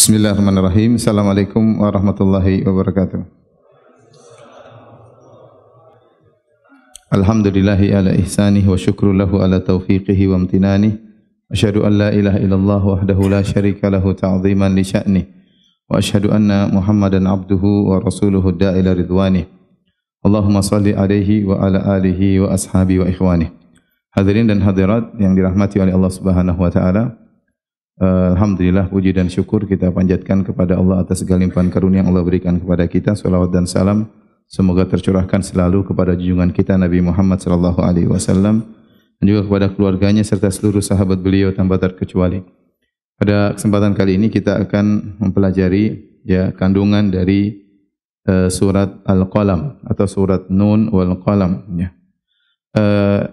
Bismillahirrahmanirrahim. Assalamualaikum warahmatullahi wabarakatuh. Alhamdulillahi ala ihsanih wa syukru lahu ala taufiqihi wa amtinanih. Asyhadu an la ilaha illallah wahdahu la syarika lahu ta'ziman li sya'nih. Wa asyhadu anna Muhammadan abduhu wa rasuluhu da'ila ridwanih. Allahumma salli alaihi wa ala alihi wa ashabi wa ikhwanih. Hadirin dan hadirat yang dirahmati oleh Allah Subhanahu wa taala. Alhamdulillah, puji dan syukur kita panjatkan kepada Allah atas segala limpahan karunia yang Allah berikan kepada kita. Salawat dan salam semoga tercurahkan selalu kepada junjungan kita Nabi Muhammad sallallahu alaihi wasallam dan juga kepada keluarganya serta seluruh sahabat beliau tanpa terkecuali. Pada kesempatan kali ini kita akan mempelajari kandungan dari surat Al-Qalam atau surat Nun wal Qalam.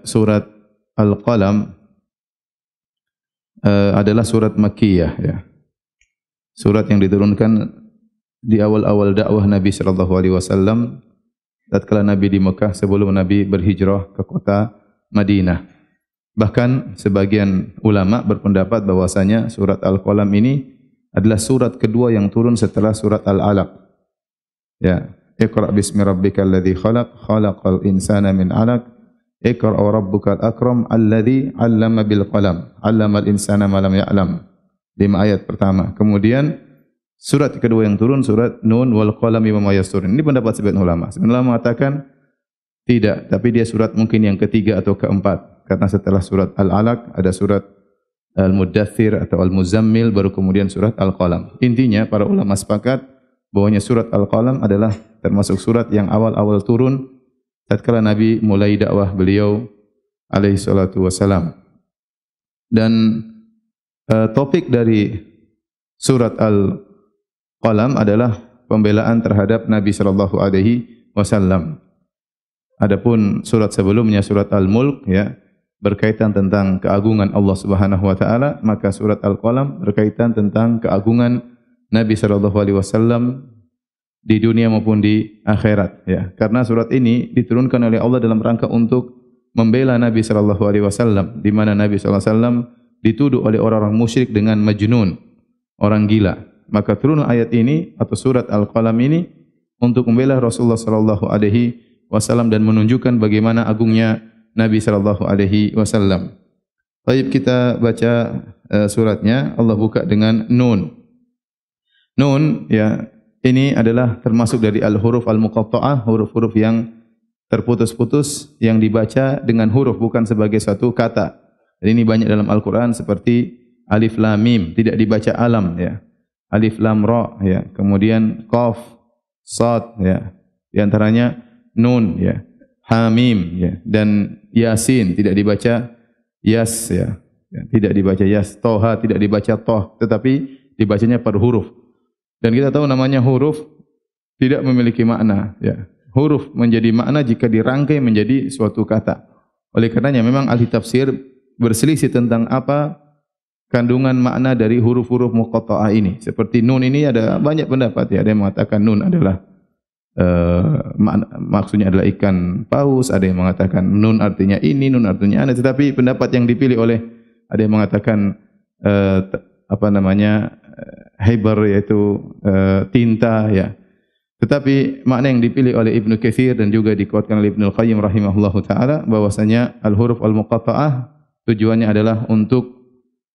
Surat Al-Qalam adalah surat Makkiyah, surat yang diturunkan di awal-awal dakwah Nabi sallallahu alaihi wasallam tatkala Nabi di Mekah sebelum Nabi berhijrah ke kota Madinah. Bahkan sebagian ulama berpendapat bahwasanya surat Al-Qalam ini adalah surat kedua yang turun setelah surat Al-Alaq. Iqra bismi rabbikal ladzi khalaq, khalaqal insana min 'alaq. Iqra wa rabbukal akram alladzi 'allama bil qalam 'allamal insana ma lam ya'lam. 5 ayat pertama. Kemudian surat kedua yang turun surat Nun wal qalami wa ma yasturun. Ini pendapat sebagian ulama. Sebagian ulama mengatakan tidak, tapi dia surat mungkin yang ketiga atau keempat. Karena setelah surat Al-Alaq ada surat Al-Muddathir atau Al-Muzammil, baru kemudian surat Al-Qalam. Intinya para ulama sepakat bahwasanya surat Al-Qalam adalah termasuk surat yang awal-awal turun tatkala Nabi mulai dakwah beliau alaihi salatu wasalam. Dan topik dari surat Al-Qalam adalah pembelaan terhadap Nabi sallallahu alaihi wasallam. Adapun surat sebelumnya surat Al-Mulk berkaitan tentang keagungan Allah Subhanahu wa taala, maka surat Al-Qalam berkaitan tentang keagungan Nabi sallallahu alaihi wasallam di dunia maupun di akhirat, Karena surat ini diturunkan oleh Allah dalam rangka untuk membela Nabi sallallahu alaihi wasallam, di mana Nabi sallallahu alaihi wasallam dituduh oleh orang-orang musyrik dengan majnun, orang gila. Maka turun ayat ini atau surat Al-Qalam ini untuk membela Rasulullah sallallahu alaihi wasallam dan menunjukkan bagaimana agungnya Nabi sallallahu alaihi wasallam. Baik, kita baca suratnya. Allah buka dengan Nun. Nun ini adalah termasuk dari al-huruf al-muqatta'ah, huruf-huruf yang terputus-putus yang dibaca dengan huruf bukan sebagai satu kata. Jadi ini banyak dalam Al-Qur'an seperti alif lam mim, tidak dibaca alam, Alif lam ra, Kemudian qaf, sad, Di antaranya nun, ha mim, Dan yasin tidak dibaca yas, Tidak dibaca yas, toha tidak dibaca toh, tetapi dibacanya per huruf. Dan kita tahu namanya huruf tidak memiliki makna. Huruf menjadi makna jika dirangkai menjadi suatu kata. Oleh karenanya memang ahli tafsir berselisih tentang apa kandungan makna dari huruf-huruf muqatta'ah ini. Seperti nun ini ada banyak pendapat. Ada yang mengatakan nun adalah maksudnya adalah ikan paus. Ada yang mengatakan nun artinya ini, nun artinya ana. Tetapi pendapat yang dipilih oleh ada yang mengatakan hibar, yaitu tinta, Tetapi makna yang dipilih oleh Ibnu Katsir dan juga dikuatkan oleh Ibnu Al-Qayyim rahimahullahu taala bahwasanya al-huruf al-muqatta'ah tujuannya adalah untuk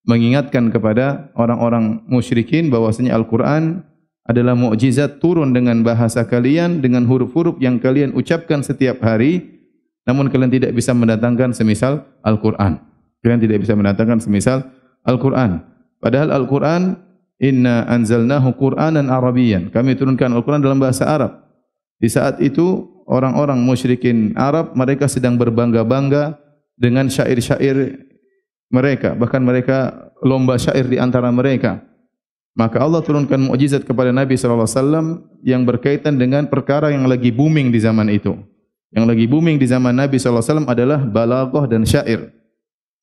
mengingatkan kepada orang-orang musyrikin bahwasanya Al-Qur'an adalah mukjizat turun dengan bahasa kalian, dengan huruf-huruf yang kalian ucapkan setiap hari, namun kalian tidak bisa mendatangkan semisal Al-Qur'an. Kalian tidak bisa mendatangkan semisal Al-Qur'an. Padahal Al-Qur'an inna anzalnahu Qur'anan Arabiyyan. Kami turunkan Al-Qur'an dalam bahasa Arab. Di saat itu orang-orang musyrikin Arab mereka sedang berbangga-bangga dengan syair-syair mereka, bahkan mereka lomba syair di antara mereka. Maka Allah turunkan mukjizat kepada Nabi sallallahu alaihi wasallam yang berkaitan dengan perkara yang lagi booming di zaman itu. Yang lagi booming di zaman Nabi sallallahu alaihi wasallam adalah balaghah dan syair.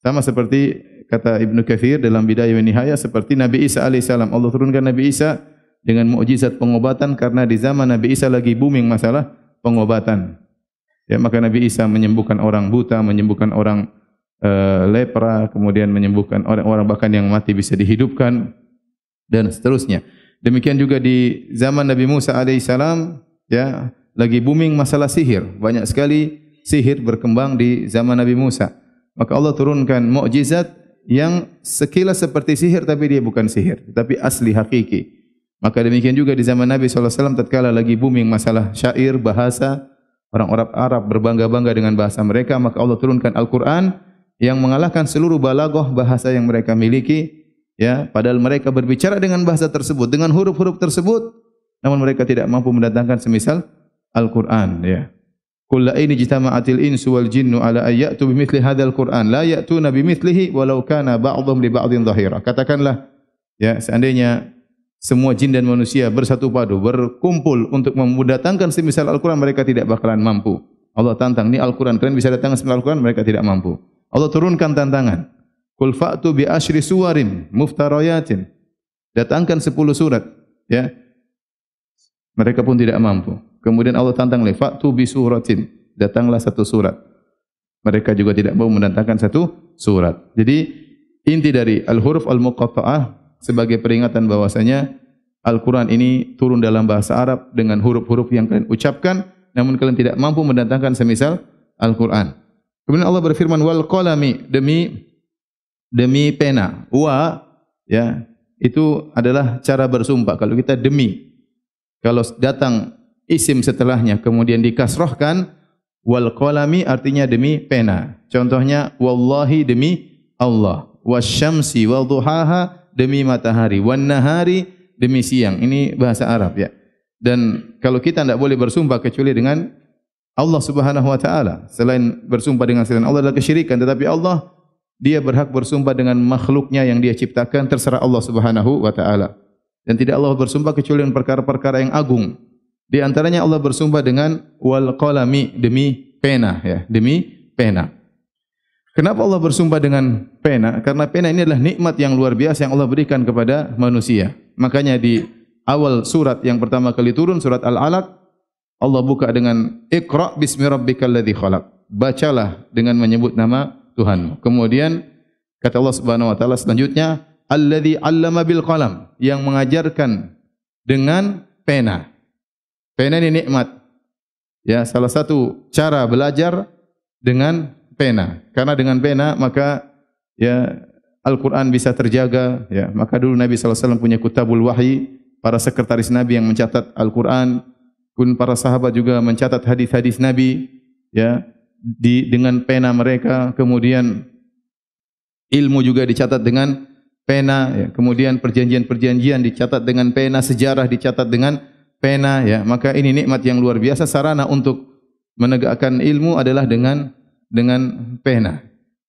Sama seperti kata Ibnu Katsir dalam Bidayah wa Nihayah, seperti Nabi Isa alaihissalam. Allah turunkan Nabi Isa dengan mukjizat pengobatan karena di zaman Nabi Isa lagi booming masalah pengobatan. Maka Nabi Isa menyembuhkan orang buta, menyembuhkan orang lepra, kemudian menyembuhkan orang-orang bahkan yang mati bisa dihidupkan dan seterusnya. Demikian juga di zaman Nabi Musa alaihissalam, ya, lagi booming masalah sihir. Banyak sekali sihir berkembang di zaman Nabi Musa. Maka Allah turunkan mukjizat yang sekilas seperti sihir tapi dia bukan sihir, tapi asli hakiki. Maka demikian juga di zaman Nabi SAW tatkala lagi booming masalah syair, bahasa, orang-orang Arab berbangga-bangga dengan bahasa mereka, maka Allah turunkan Al-Quran yang mengalahkan seluruh balaghah bahasa yang mereka miliki. Ya, padahal mereka berbicara dengan bahasa tersebut, dengan huruf-huruf tersebut, namun mereka tidak mampu mendatangkan semisal Al-Quran. Ya. Qul la in ijtama'atil insu wal jinnu ala ayyatu bimithli hadzal Qur'an la ya'tuna bimithlihi walau kana ba'dhum li ba'dhin dhahira. Katakanlah, ya, seandainya semua jin dan manusia bersatu padu, berkumpul untuk mendatangkan semisal Al-Quran, mereka tidak bakalan mampu. Allah tantang, ni Al-Quran, kalian bisa datangkan semisal Al-Quran, mereka tidak mampu. Allah turunkan tantangan. Qul fa'tu bi asyri suwarin muftarayatin. Datangkan 10 surat, ya. Mereka pun tidak mampu. Kemudian Allah tantang lagi, fa'tu bi suratin. Datanglah 1 surat. Mereka juga tidak mau mendatangkan 1 surat. Jadi inti dari al-huruf al-muqatta'ah sebagai peringatan bahwasanya Al-Quran ini turun dalam bahasa Arab dengan huruf-huruf yang kalian ucapkan, namun kalian tidak mampu mendatangkan semisal Al-Quran. Kemudian Allah berfirman, wal qalami, demi pena. Wa, ya, itu adalah cara bersumpah. Kalau kita demi, kalau datang isim setelahnya kemudian dikasrohkan, wal qalami artinya demi pena. Contohnya, wallahi demi Allah, wasyamsi wal duhaha demi matahari, wan nahari demi siang. Ini bahasa Arab, ya. Dan kalau kita tidak boleh bersumpah kecuali dengan Allah Subhanahu wa taala. Selain bersumpah dengan selain Allah adalah kesyirikan, tetapi Allah, dia berhak bersumpah dengan makhluknya yang dia ciptakan, terserah Allah Subhanahu wa taala. Dan tidak Allah bersumpah kecuali dengan perkara-perkara yang agung. Di antaranya Allah bersumpah dengan wal qalami, demi pena, ya, demi pena. Kenapa Allah bersumpah dengan pena? Karena pena ini adalah nikmat yang luar biasa yang Allah berikan kepada manusia. Makanya di awal surat yang pertama kali turun, surat Al-Alaq, Allah buka dengan Iqra bismi rabbikal ladzi khalaq. Bacalah dengan menyebut nama Tuhan. Kemudian kata Allah Subhanahu wa taala selanjutnya, alladzi 'allama bil qalam, yang mengajarkan dengan pena. Pena ini nikmat. Ya, salah satu cara belajar dengan pena. Karena dengan pena maka, ya, Al-Quran bisa terjaga, ya. Maka dulu Nabi sallallahu alaihi wasallam punya kutabul wahyi, para sekretaris Nabi yang mencatat Al-Quran, pun para sahabat juga mencatat hadis-hadis Nabi, ya, dengan pena mereka. Kemudian ilmu juga dicatat dengan pena, ya. Kemudian perjanjian-perjanjian dicatat dengan pena, sejarah dicatat dengan pena, ya. Maka ini nikmat yang luar biasa. Sarana untuk menegakkan ilmu adalah dengan pena.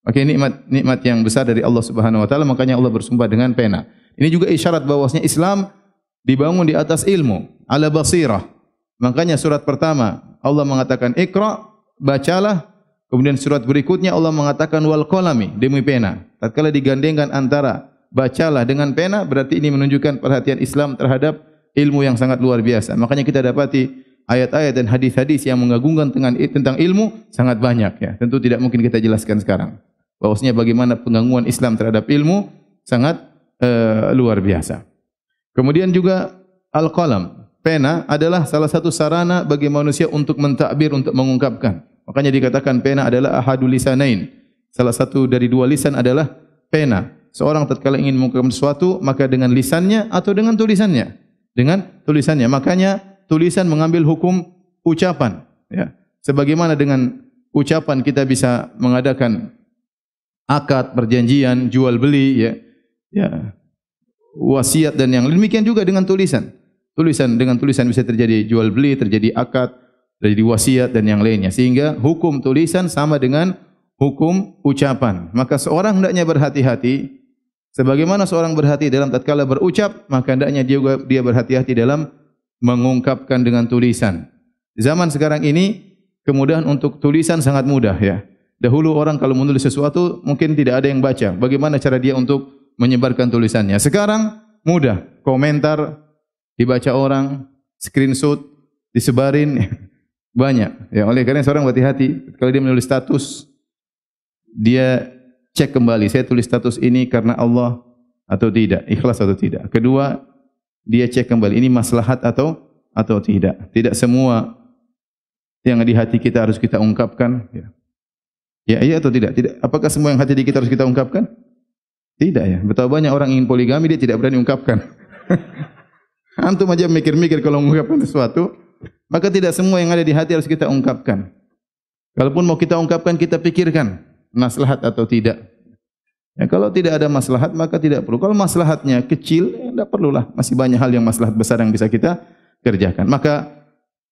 Maka ini nikmat yang besar dari Allah Subhanahu wa taala, makanya Allah bersumpah dengan pena. Ini juga isyarat bahwasanya Islam dibangun di atas ilmu, ala basirah. Makanya surat pertama Allah mengatakan Iqra, bacalah. Kemudian surat berikutnya Allah mengatakan wal qalami, demi pena. Tatkala digandengkan antara bacalah dengan pena, berarti ini menunjukkan perhatian Islam terhadap ilmu yang sangat luar biasa. Makanya kita dapati ayat-ayat dan hadis-hadis yang mengagungkan tentang ilmu sangat banyak, ya. Tentu tidak mungkin kita jelaskan sekarang. Bahwasanya bagaimana pengagungan Islam terhadap ilmu sangat luar biasa. Kemudian juga al-qalam, pena adalah salah satu sarana bagi manusia untuk mentakbir, untuk mengungkapkan. Makanya dikatakan pena adalah ahadul lisanain. Salah satu dari dua lisan adalah pena. Seorang tatkala ingin mengungkapkan sesuatu, maka dengan lisannya atau dengan tulisannya. Dengan tulisannya. Makanya tulisan mengambil hukum ucapan, ya. Sebagaimana dengan ucapan kita bisa mengadakan akad, perjanjian, jual beli, ya. Ya. Wasiat dan yang demikian juga dengan tulisan. Dengan tulisan bisa terjadi jual beli, terjadi akad, terjadi wasiat dan yang lainnya. Sehingga hukum tulisan sama dengan hukum ucapan. Maka seorang hendaknya berhati-hati. Sebagaimana seorang berhati dalam tatkala berucap, maka hendaknya dia berhati-hati dalam mengungkapkan dengan tulisan. Zaman sekarang ini kemudahan untuk tulisan sangat mudah, ya. Dahulu orang kalau menulis sesuatu mungkin tidak ada yang baca. Bagaimana cara dia untuk menyebarkan tulisannya? Sekarang mudah. Komentar dibaca orang, screenshot disebarin, banyak. Ya, oleh karena seorang berhati-hati kalau dia menulis status, dia cek kembali, saya tulis status ini karena Allah atau tidak, ikhlas atau tidak. Kedua, dia cek kembali ini maslahat atau tidak. Tidak semua yang di hati kita harus kita ungkapkan. Ya, iya atau tidak? Tidak. Apakah semua yang hati di kita harus kita ungkapkan? Tidak ya. Betapa banyak orang ingin poligami dia tidak berani ungkapkan. Antum aja mikir-mikir kalau mengungkapkan sesuatu, maka tidak semua yang ada di hati harus kita ungkapkan. Kalaupun mau kita ungkapkan, kita pikirkan maslahat atau tidak. Ya, kalau tidak ada maslahat maka tidak perlu. Kalau maslahatnya kecil, ya tidak perlulah. Masih banyak hal yang maslahat besar yang bisa kita kerjakan. Maka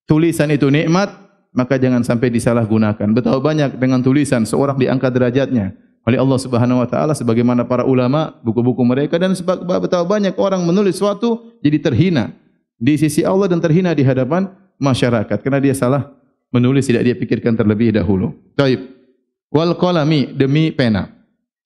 tulisan itu nikmat, maka jangan sampai disalahgunakan. Betapa banyak dengan tulisan seorang diangkat derajatnya oleh Allah Subhanahu wa taala sebagaimana para ulama, buku-buku mereka, dan betapa banyak orang menulis sesuatu jadi terhina di sisi Allah dan terhina di hadapan masyarakat karena dia salah menulis, tidak dia pikirkan terlebih dahulu. Baik. Wal qalami, demi pena.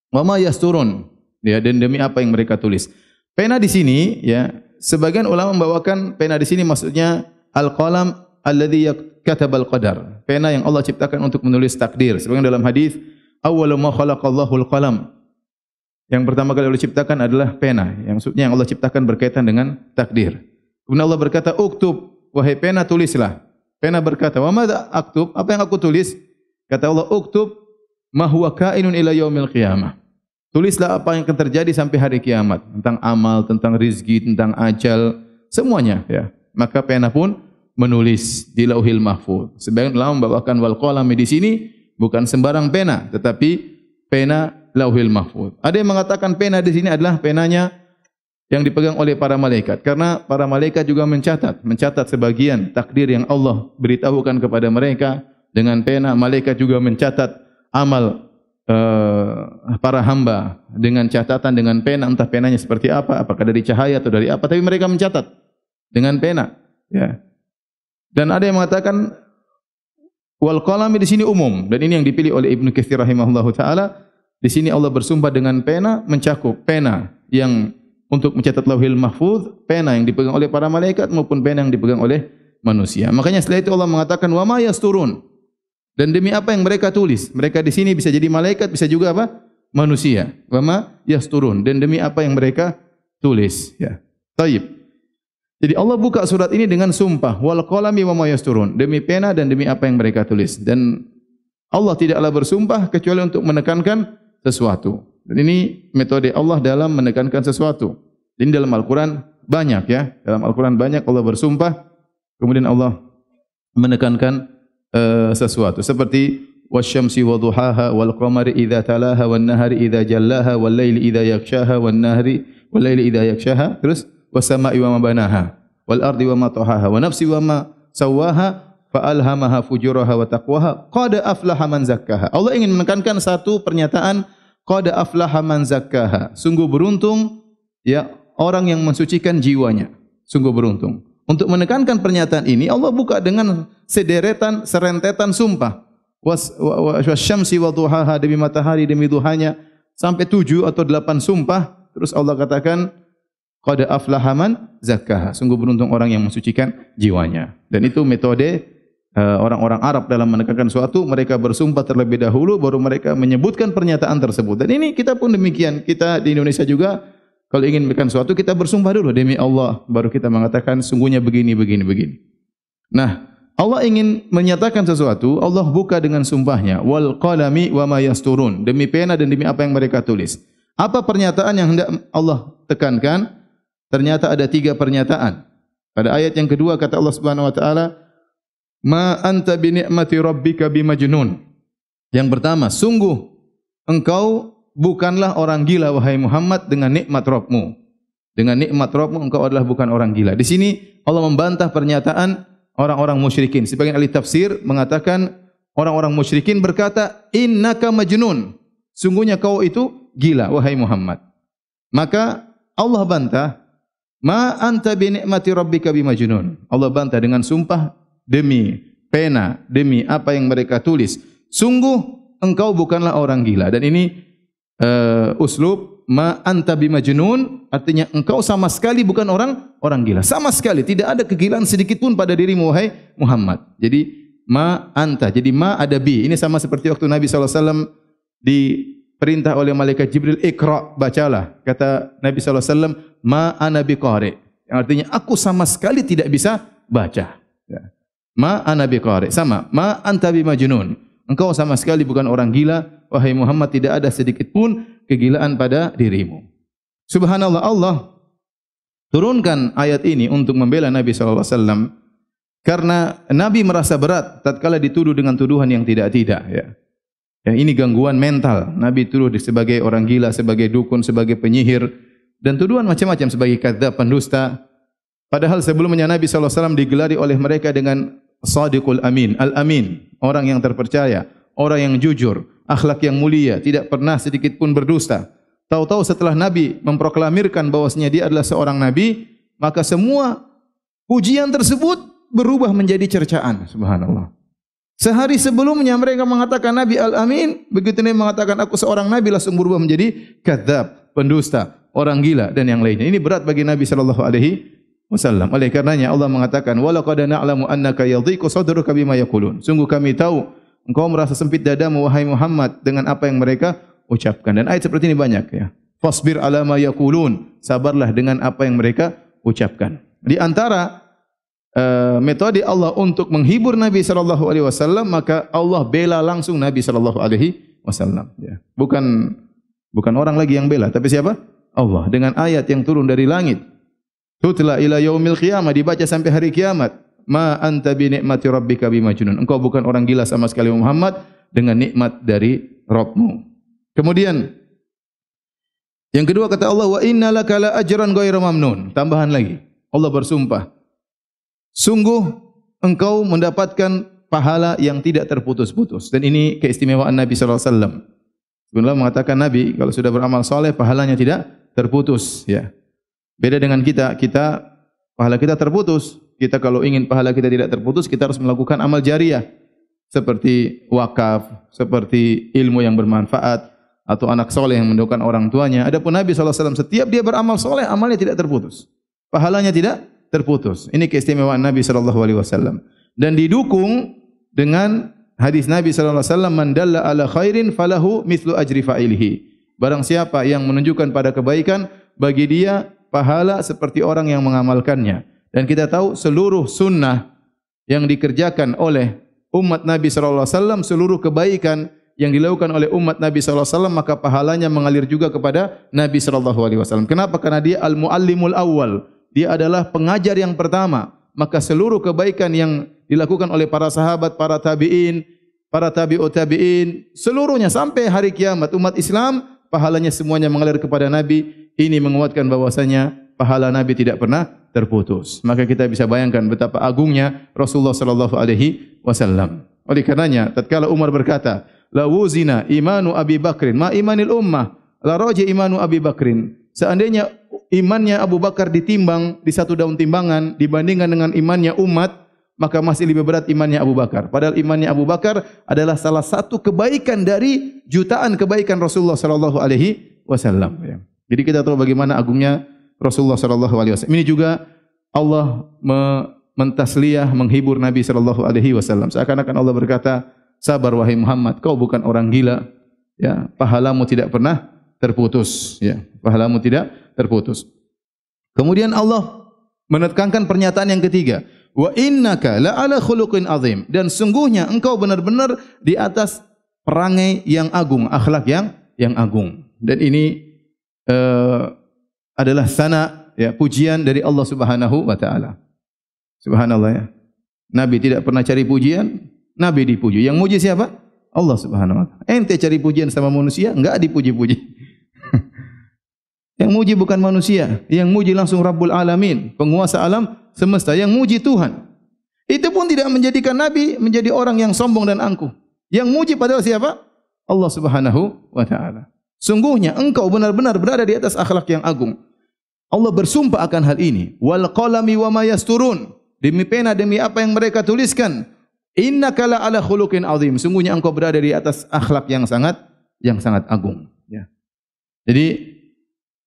Wa ma yasturun, ya, dan demi apa yang mereka tulis. Pena di sini, ya, sebagian ulama membawakan pena di sini maksudnya al-qalam alladhi katabal qadar. Pena yang Allah ciptakan untuk menulis takdir. Sebagian dalam hadis, awwalu ma khalaqallahu al-qalam. Yang pertama kali Allah ciptakan adalah pena. Yang maksudnya yang Allah ciptakan berkaitan dengan takdir. Kemudian Allah berkata, "Uktub, wahai pena tulislah." Pena berkata, "Wa madza aktub?" Apa yang aku tulis? Kata Allah, "Uktub ma huwa kainun ila yaumil qiyamah." Tulislah apa yang akan terjadi sampai hari kiamat, tentang amal, tentang rizki, tentang ajal, semuanya, ya. Maka pena pun menulis di Lauhil Mahfuz. Sebagian ulama membawakan wal qalami di sini bukan sembarang pena, tetapi pena Lauhil Mahfuz. Ada yang mengatakan pena di sini adalah penanya yang dipegang oleh para malaikat, karena para malaikat juga mencatat sebagian takdir yang Allah beritahukan kepada mereka dengan pena. Malaikat juga mencatat amal para hamba dengan catatan dengan pena, entah penanya seperti apa, apakah dari cahaya atau dari apa, tapi mereka mencatat dengan pena, ya. Dan ada yang mengatakan wal qalami di sini umum, dan ini yang dipilih oleh Ibnu Katsir rahimahullahu taala. Di sini Allah bersumpah dengan pena, mencakup pena yang untuk mencatat Lauhil Mahfuz, pena yang dipegang oleh para malaikat maupun pena yang dipegang oleh manusia. Makanya setelah itu Allah mengatakan wa ma yasturun. Dan demi apa yang mereka tulis. Mereka di sini bisa jadi malaikat, bisa juga apa? Manusia. Wa ma yasturun. Dan demi apa yang mereka tulis. Ya. Taib. Jadi Allah buka surat ini dengan sumpah. Wal qalami wa ma yasturun. Demi pena dan demi apa yang mereka tulis. Dan Allah tidaklah bersumpah kecuali untuk menekankan sesuatu. Dan ini metode Allah dalam menekankan sesuatu. Ini dalam Al-Quran banyak, ya. Dalam Al-Quran banyak Allah bersumpah. Kemudian Allah menekankan sesuatu seperti wasyamsi wadhuhaha wal qamari idza talaha wan nahari idza jallaha wal laili idza yaghshaha wan nahari wal laili idza yaghshaha, terus was-sama'i wa ma banaha wal ardi wa ma tahaha wa nafsi wa ma sawaha fa alhamaha fujuraha wa taqwaha qad aflaha man zakkaha. Allah ingin menekankan satu pernyataan, qad aflaha man zakkaha. Sungguh beruntung, ya, orang yang mensucikan jiwanya. Sungguh beruntung. Untuk menekankan pernyataan ini, Allah buka dengan serentetan sumpah. Wasyamsi wa duhaha, demi matahari, demi duhanya, sampai 7 atau 8 sumpah. Terus Allah katakan, qad aflaha man zakkaha. Sungguh beruntung orang yang mensucikan jiwanya. Dan itu metode orang-orang Arab dalam menekankan suatu. Mereka bersumpah terlebih dahulu, baru mereka menyebutkan pernyataan tersebut. Dan ini kita pun demikian. Kita di Indonesia juga, kalau ingin memberikan sesuatu, kita bersumpah dulu demi Allah, baru kita mengatakan sungguhnya begini, begini, begini. Nah, Allah ingin menyatakan sesuatu, Allah buka dengan sumpahnya, wal qalami wa ma yasturun, demi pena dan demi apa yang mereka tulis. Apa pernyataan yang hendak Allah tekankan? Ternyata ada 3 pernyataan. Pada ayat yang kedua kata Allah Subhanahu wa taala, ma anta bi ni'mati rabbika bimajnun. Yang pertama, sungguh engkau bukanlah orang gila wahai Muhammad dengan nikmat Rabbmu. Dengan nikmat Rabbmu engkau adalah bukan orang gila. Di sini Allah membantah pernyataan orang-orang musyrikin. Sebagian ahli tafsir mengatakan orang-orang musyrikin berkata, innaka majnun. Sungguhnya kau itu gila wahai Muhammad. Maka Allah bantah, ma anta bi ni'mati rabbika bimajnun. Allah bantah dengan sumpah demi pena, demi apa yang mereka tulis. Sungguh engkau bukanlah orang gila. Dan ini uslub ma anta bimajnun, artinya engkau sama sekali bukan orang gila. Sama sekali tidak ada kegilaan sedikit pun pada dirimu wahai Muhammad. Jadi ma anta, jadi ma ada bi. Ini sama seperti waktu Nabi SAW diperintah oleh malaikat Jibril, Iqra, bacalah. Kata Nabi SAW, ma ana biqari. yang artinya aku sama sekali tidak bisa baca. Ya. Ma ana biqari, sama, ma anta bimajnun. Engkau sama sekali bukan orang gila, wahai Muhammad, tidak ada sedikit pun kegilaan pada dirimu. Subhanallah, Allah turunkan ayat ini untuk membela Nabi sallallahu alaihi wasallam karena Nabi merasa berat tatkala dituduh dengan tuduhan yang tidak-tidak, ya. Ya, ini gangguan mental. Nabi tuduh sebagai orang gila, sebagai dukun, sebagai penyihir dan tuduhan macam-macam, sebagai kadzdzab, pendusta. Padahal sebelumnya Nabi sallallahu alaihi wasallam digelari oleh mereka dengan Shadiqul Amin, Al-Amin, orang yang terpercaya, orang yang jujur, akhlak yang mulia, tidak pernah sedikit pun berdusta. Tahu-tahu setelah Nabi memproklamirkan bahwasanya dia adalah seorang nabi, maka semua pujian tersebut berubah menjadi cercaan. Subhanallah. Sehari sebelumnya mereka mengatakan Nabi Al-Amin, begitu Nabi mengatakan aku seorang nabi langsung berubah menjadi kadzdzab, pendusta, orang gila dan yang lainnya. Ini berat bagi Nabi sallallahu alaihi wasallam. Oleh karenanya Allah mengatakan walaqad na'lamu annaka yadhiqu sadruka bima yaqulun. Sungguh kami tahu engkau merasa sempit dadamu wahai Muhammad dengan apa yang mereka ucapkan. Dan ayat seperti ini banyak, ya. Fasbir ala ma yaqulun, sabarlah dengan apa yang mereka ucapkan. Di antara metode Allah untuk menghibur Nabi sallallahu alaihi wasallam, maka Allah bela langsung Nabi sallallahu alaihi wasallam, ya. Bukan orang lagi yang bela, tapi siapa? Allah, dengan ayat yang turun dari langit. Tutla ila yaumil qiyamah, dibaca sampai hari kiamat. Ma anta bi ni'mati rabbika bimajnun. Engkau bukan orang gila sama sekali Muhammad dengan nikmat dari Rabbmu. Kemudian yang kedua kata Allah, wa inna laka la ajran ghairu mamnun. Tambahan lagi, Allah bersumpah, sungguh engkau mendapatkan pahala yang tidak terputus-putus. Dan ini keistimewaan Nabi sallallahu alaihi wasallam. Sebenarnya mengatakan Nabi kalau sudah beramal saleh pahalanya tidak terputus, ya. Beda dengan kita pahala kita terputus. Kita kalau ingin pahala kita tidak terputus, kita harus melakukan amal jariah seperti wakaf, seperti ilmu yang bermanfaat, atau anak soleh yang mendoakan orang tuanya. Adapun Nabi SAW setiap dia beramal soleh, amalnya tidak terputus, pahalanya tidak terputus. Ini keistimewaan Nabi SAW. Dan didukung dengan hadis Nabi SAW, man dalla ala khairin falahu mithlu ajri fa'ilihi. Barang siapa yang menunjukkan pada kebaikan, bagi dia pahala seperti orang yang mengamalkannya. Dan kita tahu seluruh sunnah yang dikerjakan oleh umat Nabi SAW, seluruh kebaikan yang dilakukan oleh umat Nabi SAW, maka pahalanya mengalir juga kepada Nabi SAW. Kenapa? Karena dia al-muallimul awal. Dia adalah pengajar yang pertama. Maka seluruh kebaikan yang dilakukan oleh para sahabat, para tabi'in, para tabi'ut tabi'in, seluruhnya sampai hari kiamat umat Islam, pahalanya semuanya mengalir kepada Nabi. Ini menguatkan bahwasanya pahala Nabi tidak pernah terputus. Maka kita bisa bayangkan betapa agungnya Rasulullah SAW. Oleh karenanya, tatkala Umar berkata, la wuzina imanu Abi Bakrin ma imanil ummah, la raja imanu Abi Bakrin. Seandainya imannya Abu Bakar ditimbang di satu daun timbangan dibandingkan dengan imannya umat, maka masih lebih berat imannya Abu Bakar. Padahal imannya Abu Bakar adalah salah satu kebaikan dari jutaan kebaikan Rasulullah sallallahu alaihi wasallam. Jadi kita tahu bagaimana agungnya Rasulullah sallallahu alaihi wasallam. Ini juga Allah mentasliyah, menghibur Nabi sallallahu alaihi wasallam. Seakan-akan Allah berkata, sabar wahai Muhammad, kau bukan orang gila, ya, pahalamu tidak pernah terputus, ya, pahalamu tidak terputus. Kemudian Allah menekankan pernyataan yang ketiga, wa innaka la ala khuluqin azim, dan sungguhnya engkau benar-benar di atas perangai yang agung, akhlak yang agung. Dan ini adalah sana, ya, pujian dari Allah Subhanahu wa taala. Subhanallah, ya. Nabi tidak pernah cari pujian, Nabi dipuji. Yang muji siapa? Allah Subhanahu wa taala. Ente cari pujian sama manusia, enggak dipuji-puji. Yang muji bukan manusia, yang muji langsung Rabbul Alamin, penguasa alam semesta, yang muji Tuhan. Itu pun tidak menjadikan Nabi menjadi orang yang sombong dan angkuh. Yang muji padahal siapa? Allah Subhanahu wa taala. Sungguhnya engkau benar-benar berada di atas akhlak yang agung. Allah bersumpah akan hal ini. Wal qalami wa ma yasturun. Demi pena, demi apa yang mereka tuliskan. Innaka la ala khuluqin azim. Sungguhnya engkau berada di atas akhlak yang sangat agung. Ya. Jadi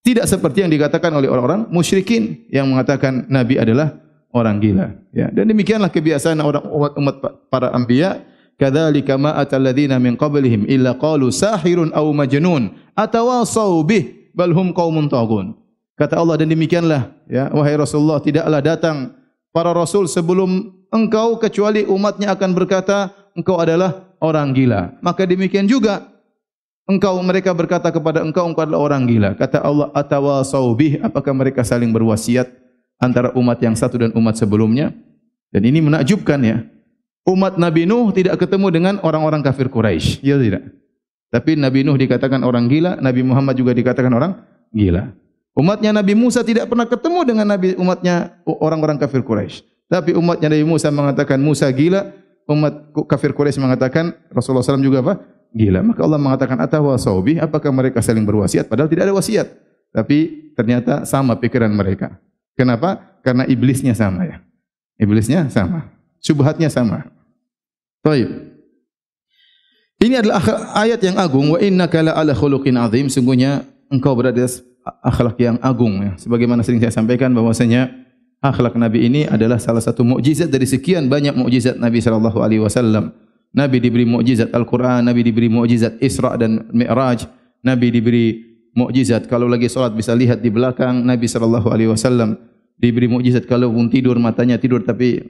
tidak seperti yang dikatakan oleh orang-orang musyrikin yang mengatakan Nabi adalah orang gila. Ya. Dan demikianlah kebiasaan orang umat para anbiya. Kadzalika ma atal ladzina min qablihim illa qalu sahirun aw majnun atawasaw bih bal hum qaumun taghun. Kata Allah, dan demikianlah, ya, wahai Rasulullah, tidaklah datang para rasul sebelum engkau kecuali umatnya akan berkata, engkau adalah orang gila. Maka demikian juga mereka berkata kepada engkau adalah orang gila. Kata Allah, atawasau bih, apakah mereka saling berwasiat antara umat yang satu dan umat sebelumnya? Dan ini menakjubkan, ya. Umat Nabi Nuh tidak ketemu dengan orang-orang kafir Quraisy, ya tidak. Tapi Nabi Nuh dikatakan orang gila, Nabi Muhammad juga dikatakan orang gila. Umatnya Nabi Musa tidak pernah ketemu dengan umatnya orang-orang kafir Quraisy. Tapi umatnya Nabi Musa mengatakan Musa gila, umat kafir Quraisy mengatakan Rasulullah SAW juga apa? Gila. Maka Allah mengatakan atawasau bih, apakah mereka saling berwasiat? Padahal tidak ada wasiat. Tapi ternyata sama pikiran mereka. Kenapa? Karena iblisnya sama, ya. Iblisnya sama. Syubhatnya sama. Baik. Ini adalah ayat yang agung. Wa innaka la ala khuluqin azim. Sungguhnya engkau berada di atas akhlak yang agung, ya. Sebagaimana sering saya sampaikan bahwasanya akhlak Nabi ini adalah salah satu mukjizat dari sekian banyak mukjizat Nabi sallallahu alaihi wasallam. Nabi diberi mukjizat Al-Qur'an, Nabi diberi mukjizat Isra dan Mi'raj, Nabi diberi mukjizat kalau lagi salat bisa lihat di belakang, Nabi sallallahu alaihi wasallam diberi mukjizat kalau pun tidur matanya tidur tapi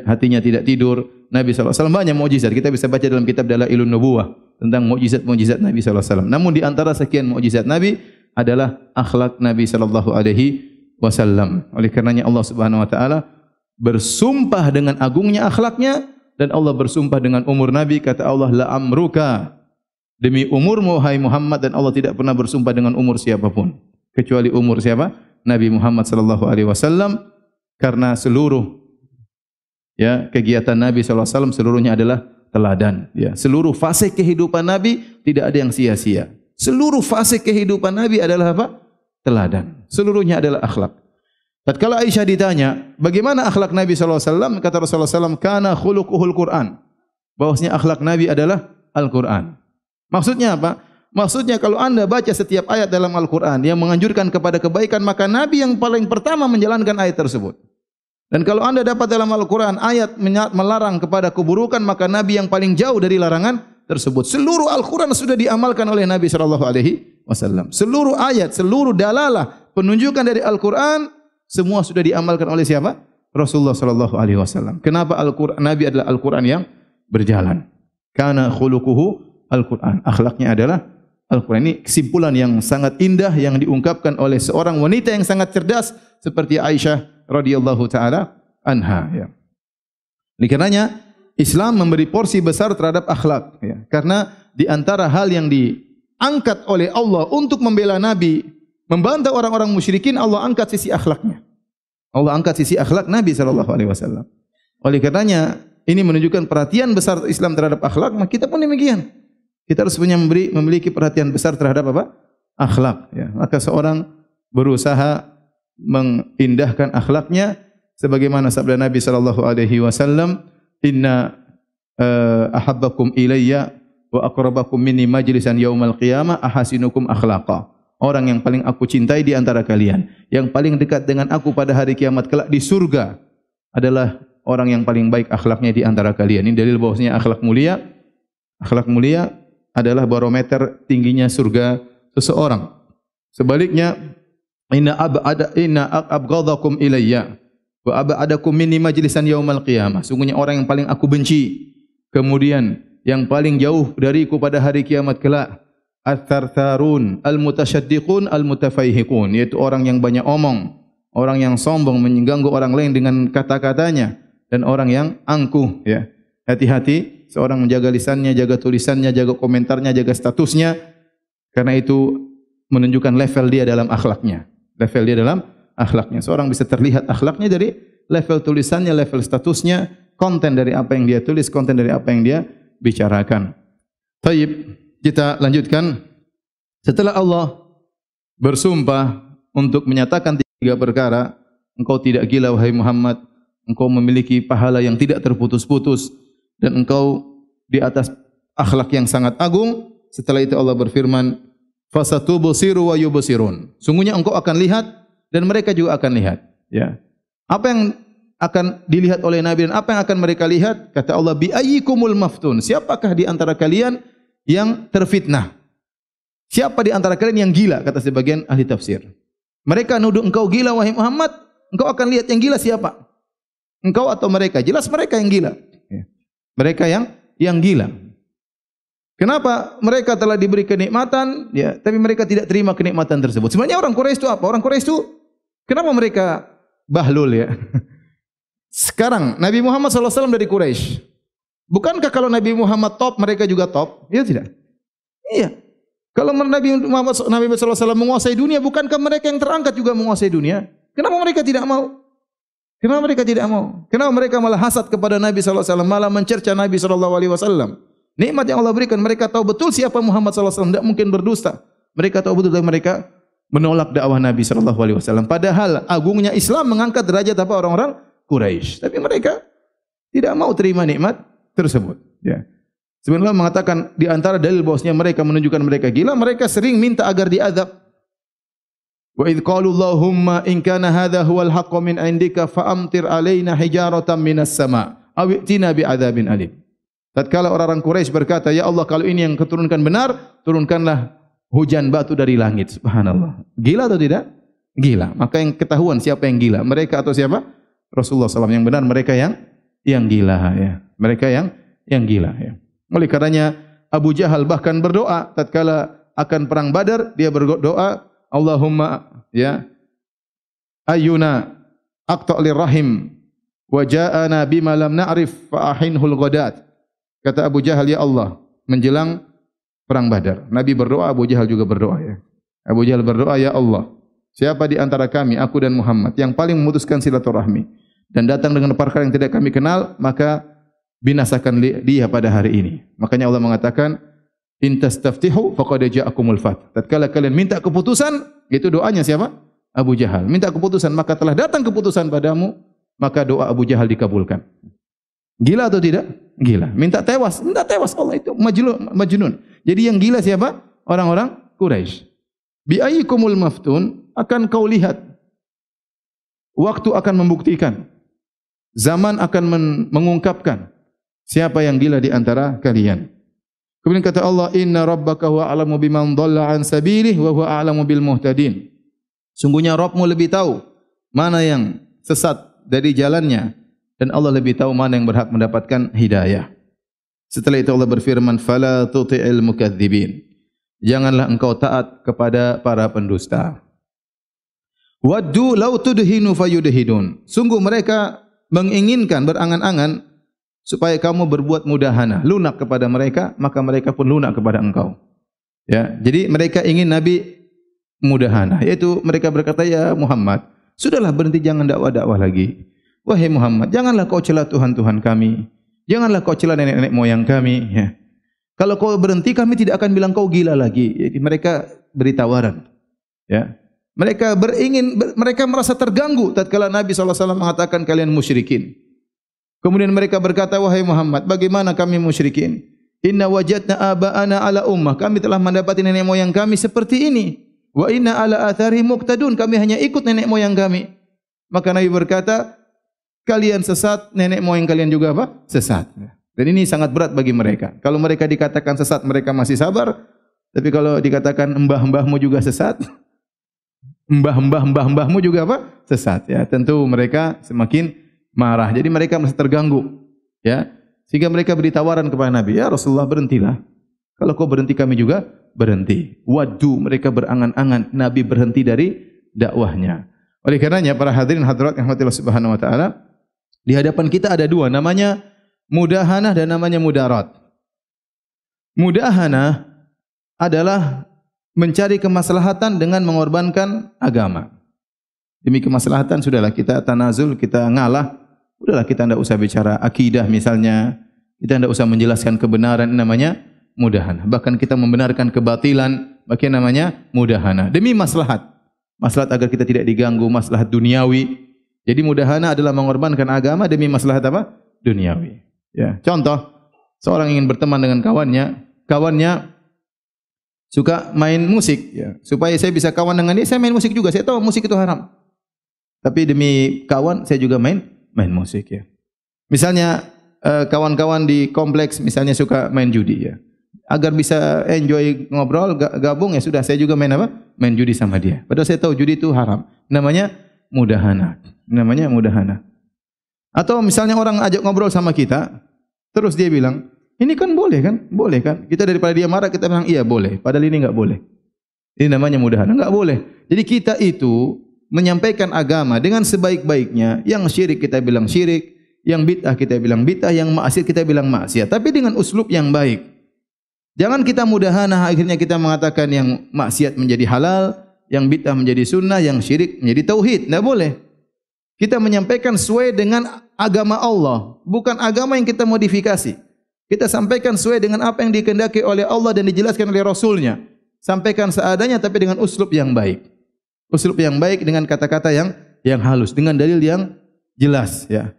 hatinya tidak tidur. Nabi sallallahu alaihi wasallam banyak mukjizat. Kita bisa baca dalam kitab Dalailun Nubuwah tentang mukjizat-mukjizat Nabi sallallahu alaihi wasallam. Namun di antara sekian mukjizat Nabi adalah akhlak Nabi sallallahu alaihi wasallam. Oleh karenanya Allah Subhanahu wa taala bersumpah dengan agungnya akhlaknya, dan Allah bersumpah dengan umur Nabi. Kata Allah, la amruka, demi umurmu wahai Muhammad, dan Allah tidak pernah bersumpah dengan umur siapapun kecuali umur siapa? Nabi Muhammad sallallahu alaihi wasallam, karena seluruh, ya, kegiatan Nabi sallallahu alaihi wasallam seluruhnya adalah teladan, ya. Seluruh fase kehidupan Nabi tidak ada yang sia-sia. Seluruh fase kehidupan Nabi adalah apa? Teladan. Seluruhnya adalah akhlak. Tatkala Aisyah ditanya, bagaimana akhlak Nabi sallallahu alaihi wasallam? Kata Rasulullah sallallahu alaihi wasallam, kana khuluquhul Qur'an. Bahwasanya akhlak Nabi adalah Al-Qur'an. Maksudnya apa? Maksudnya kalau anda baca setiap ayat dalam Al-Quran yang menganjurkan kepada kebaikan, maka Nabi yang paling pertama menjalankan ayat tersebut. Dan kalau anda dapat dalam Al-Quran ayat melarang kepada keburukan, maka Nabi yang paling jauh dari larangan tersebut. Seluruh Al-Quran sudah diamalkan oleh Nabi SAW. Seluruh ayat, seluruh dalalah, penunjukan dari Al-Quran, semua sudah diamalkan oleh siapa? Rasulullah SAW. Kenapa Al-Quran? Nabi adalah Al-Quran yang berjalan. Kana khuluquhu Al-Quran. Akhlaknya adalah Al-Quran. Ini kesimpulan yang sangat indah yang diungkapkan oleh seorang wanita yang sangat cerdas seperti Aisyah radhiyallahu taala anha, ya. Oleh karenanya Islam memberi porsi besar terhadap akhlak, ya. Karena di antara hal yang diangkat oleh Allah untuk membela Nabi, membantah orang-orang musyrikin, Allah angkat sisi akhlaknya. Allah angkat sisi akhlak Nabi sallallahu alaihi wasallam. Oleh karenanya ini menunjukkan perhatian besar Islam terhadap akhlak, maka kita pun demikian. Kita harus memiliki perhatian besar terhadap apa? Akhlak, ya. Maka seorang berusaha mengindahkan akhlaknya sebagaimana sabda Nabi sallallahu alaihi wasallam, "Inna ahabbakum ilayya wa aqrabakum minni majlisan yaumal qiyamah ahasinukum akhlaqa." Orang yang paling aku cintai di antara kalian, yang paling dekat dengan aku pada hari kiamat kelak di surga adalah orang yang paling baik akhlaknya di antara kalian. Ini dalil bahwasanya akhlak mulia adalah barometer tingginya surga seseorang. Sebaliknya, inna abghadakum ilayya wa ab'adakum minni majlisan yaumal qiyamah. Sungguhnya orang yang paling aku benci, kemudian yang paling jauh dariku pada hari kiamat kelak, at-tartarun al-mutasyaddiqun al-mutafaihiqun, yaitu orang yang banyak omong, orang yang sombong mengganggu orang lain dengan kata-katanya, dan orang yang angkuh, ya. Hati-hati seorang menjaga lisannya, jaga tulisannya, jaga komentarnya, jaga statusnya, karena itu menunjukkan level dia dalam akhlaknya. Level dia dalam akhlaknya. Seorang bisa terlihat akhlaknya dari level tulisannya, level statusnya, konten dari apa yang dia tulis, konten dari apa yang dia bicarakan. Taib, kita lanjutkan. Setelah Allah bersumpah untuk menyatakan 3 perkara, engkau tidak gila wahai Muhammad, engkau memiliki pahala yang tidak terputus-putus, dan engkau di atas akhlak yang sangat agung. Setelah itu Allah berfirman, fasatubsiru wa yubsirun. Sungguhnya engkau akan lihat dan mereka juga akan lihat, ya. Apa yang akan dilihat oleh Nabi dan apa yang akan mereka lihat? Kata Allah, bi ayyikumul maftun. Siapakah di antara kalian yang terfitnah? Siapa di antara kalian yang gila? Kata sebagian ahli tafsir. Mereka nuduh engkau gila wahai Muhammad, engkau akan lihat yang gila siapa? Engkau atau mereka? Jelas mereka yang gila. Mereka yang gila. Kenapa? Mereka telah diberi kenikmatan, ya, tapi mereka tidak terima kenikmatan tersebut. Sebenarnya orang Quraisy itu apa? Orang Quraisy itu kenapa mereka bahlul, ya? Sekarang Nabi Muhammad SAW dari Quraisy. Bukankah kalau Nabi Muhammad top, mereka juga top? Iya tidak? Iya. Kalau Nabi Muhammad SAW menguasai dunia, bukankah mereka yang terangkat juga menguasai dunia? Kenapa mereka tidak mau? Kenapa mereka tidak mau? Kenapa mereka malah hasad kepada Nabi SAW, malah mencerca Nabi SAW? Nikmat yang Allah berikan, mereka tahu betul siapa Muhammad SAW, tidak mungkin berdusta. Mereka tahu betul dan mereka menolak dakwah Nabi SAW. Padahal agungnya Islam mengangkat derajat apa orang-orang Quraisy. Tapi mereka tidak mau terima nikmat tersebut. Ya. Sebenarnya mengatakan di antara dalil bahwasanya mereka menunjukkan mereka gila, mereka sering minta agar diazab. Wa idz qalu Allahumma in kana hadha huwal haqqu min indika fa'amtir alaina hijaratan minas sama' aw i'tina bi'adzabin alim. Tatkala orang-orang Quraisy berkata, "Ya Allah, kalau ini yang keturunkan benar, turunkanlah hujan batu dari langit." Subhanallah. Gila atau tidak? Gila. Maka yang ketahuan siapa yang gila, mereka atau siapa? Rasulullah SAW yang benar, mereka yang gila, ya. Mereka yang gila, ya. Oleh karenanya Abu Jahal bahkan berdoa tatkala akan perang Badar, dia berdoa, Allahumma, ya, ayyuna aqta' lirrahim wa ja'ana bima lam na'rif fa ahinhul ghadat. Kata Abu Jahal, ya Allah, menjelang perang Badar, Nabi berdoa, Abu Jahal juga berdoa, ya. Abu Jahal berdoa, ya Allah, siapa di antara kami, aku dan Muhammad, yang paling memutuskan silaturahmi dan datang dengan perkara yang tidak kami kenal, maka binasakan dia pada hari ini. Makanya Allah mengatakan, in tastaftihu faqad ja'akumul fath. Tatkala kalian minta keputusan, itu doanya siapa? Abu Jahal. Minta keputusan, maka telah datang keputusan padamu, maka doa Abu Jahal dikabulkan. Gila atau tidak? Gila. Minta tewas Allah itu majnun. Jadi yang gila siapa? Orang-orang Quraisy. Bi ayyikumul maftun, akan kau lihat. Waktu akan membuktikan. Zaman akan mengungkapkan siapa yang gila di antara kalian. Kemudian kata Allah, inna rabbaka huwa a'lamu biman dhalla an sabilihi wa huwa a'lamu bil muhtadin. Sungguhnya Rabbmu lebih tahu mana yang sesat dari jalannya, dan Allah lebih tahu mana yang berhak mendapatkan hidayah. Setelah itu Allah berfirman, fala tuti'il mukadzibin. Janganlah engkau taat kepada para pendusta. Waddu law tudhinu fayudhidun. Sungguh mereka menginginkan, berangan-angan supaya kamu berbuat mudahana, lunak kepada mereka, maka mereka pun lunak kepada engkau. Ya, jadi mereka ingin Nabi mudahana, yaitu mereka berkata, ya Muhammad, sudahlah berhenti, jangan dakwah-dakwah lagi. Wahai Muhammad, janganlah kau cela Tuhan-Tuhan kami, janganlah kau cela nenek-nenek moyang kami. Ya. Kalau kau berhenti, kami tidak akan bilang kau gila lagi. Jadi mereka beri tawaran. Ya. Mereka merasa terganggu tatkala Nabi SAW mengatakan kalian musyrikin. Kemudian mereka berkata, wahai Muhammad, bagaimana kami musyrikin? Inna wajadna aba'ana ala ummah. Kami telah mendapati nenek moyang kami seperti ini. Wa inna ala athari muqtadun. Kami hanya ikut nenek moyang kami. Maka Nabi berkata, kalian sesat, nenek moyang kalian juga apa? Sesat. Dan ini sangat berat bagi mereka. Kalau mereka dikatakan sesat, mereka masih sabar. Tapi kalau dikatakan mbah-mbahmu juga sesat, mbah-mbahmu juga apa? Sesat. Ya, tentu mereka semakin marah. Jadi mereka masih terganggu. Ya, sehingga mereka beri tawaran kepada Nabi, ya Rasulullah, berhentilah. Kalau kau berhenti, kami juga berhenti. Waddu, mereka berangan-angan Nabi berhenti dari dakwahnya. Oleh karenanya para hadirin hadirat yang rahmatillah subhanahu wa ta'ala, di hadapan kita ada dua, namanya mudahanah dan namanya mudarat. Mudahanah adalah mencari kemaslahatan dengan mengorbankan agama. Demi kemaslahatan sudahlah kita tanazul, kita ngalah. Udahlah kita tidak usah bicara akidah misalnya. Kita tidak usah menjelaskan kebenaran, ini namanya mudahanah. Bahkan kita membenarkan kebatilan, maka namanya mudahanah. Demi maslahat. Maslahat agar kita tidak diganggu, maslahat duniawi. Jadi mudahanah adalah mengorbankan agama demi maslahat apa? Duniawi. Ya, contoh, seorang ingin berteman dengan kawannya suka main musik, ya. Supaya saya bisa kawan dengan dia, saya main musik juga. Saya tahu musik itu haram. Tapi demi kawan saya juga main musik, ya. Misalnya kawan-kawan di kompleks misalnya suka main judi, ya. Agar bisa enjoy ngobrol, gabung, ya sudah saya juga main apa? main judi sama dia. Padahal saya tahu judi itu haram. Namanya mudahana. Namanya mudahana. Atau misalnya orang ajak ngobrol sama kita, terus dia bilang, ini kan boleh kan? Boleh kan? Kita daripada dia marah, kita bilang, iya boleh. Padahal ini enggak boleh. Ini namanya mudahana. Enggak boleh. Jadi kita itu menyampaikan agama dengan sebaik-baiknya. Yang syirik kita bilang syirik, yang bid'ah kita bilang bid'ah, yang maksiat kita bilang maksiat. Tapi dengan uslub yang baik. Jangan kita mudahana, akhirnya kita mengatakan yang maksiat menjadi halal, yang bid'ah menjadi sunnah, yang syirik menjadi tauhid. Enggak boleh. Kita menyampaikan sesuai dengan agama Allah, bukan agama yang kita modifikasi. Kita sampaikan sesuai dengan apa yang dikehendaki oleh Allah dan dijelaskan oleh Rasulnya. Sampaikan seadanya tapi dengan uslub yang baik. Uslub yang baik dengan kata-kata yang halus, dengan dalil yang jelas, ya.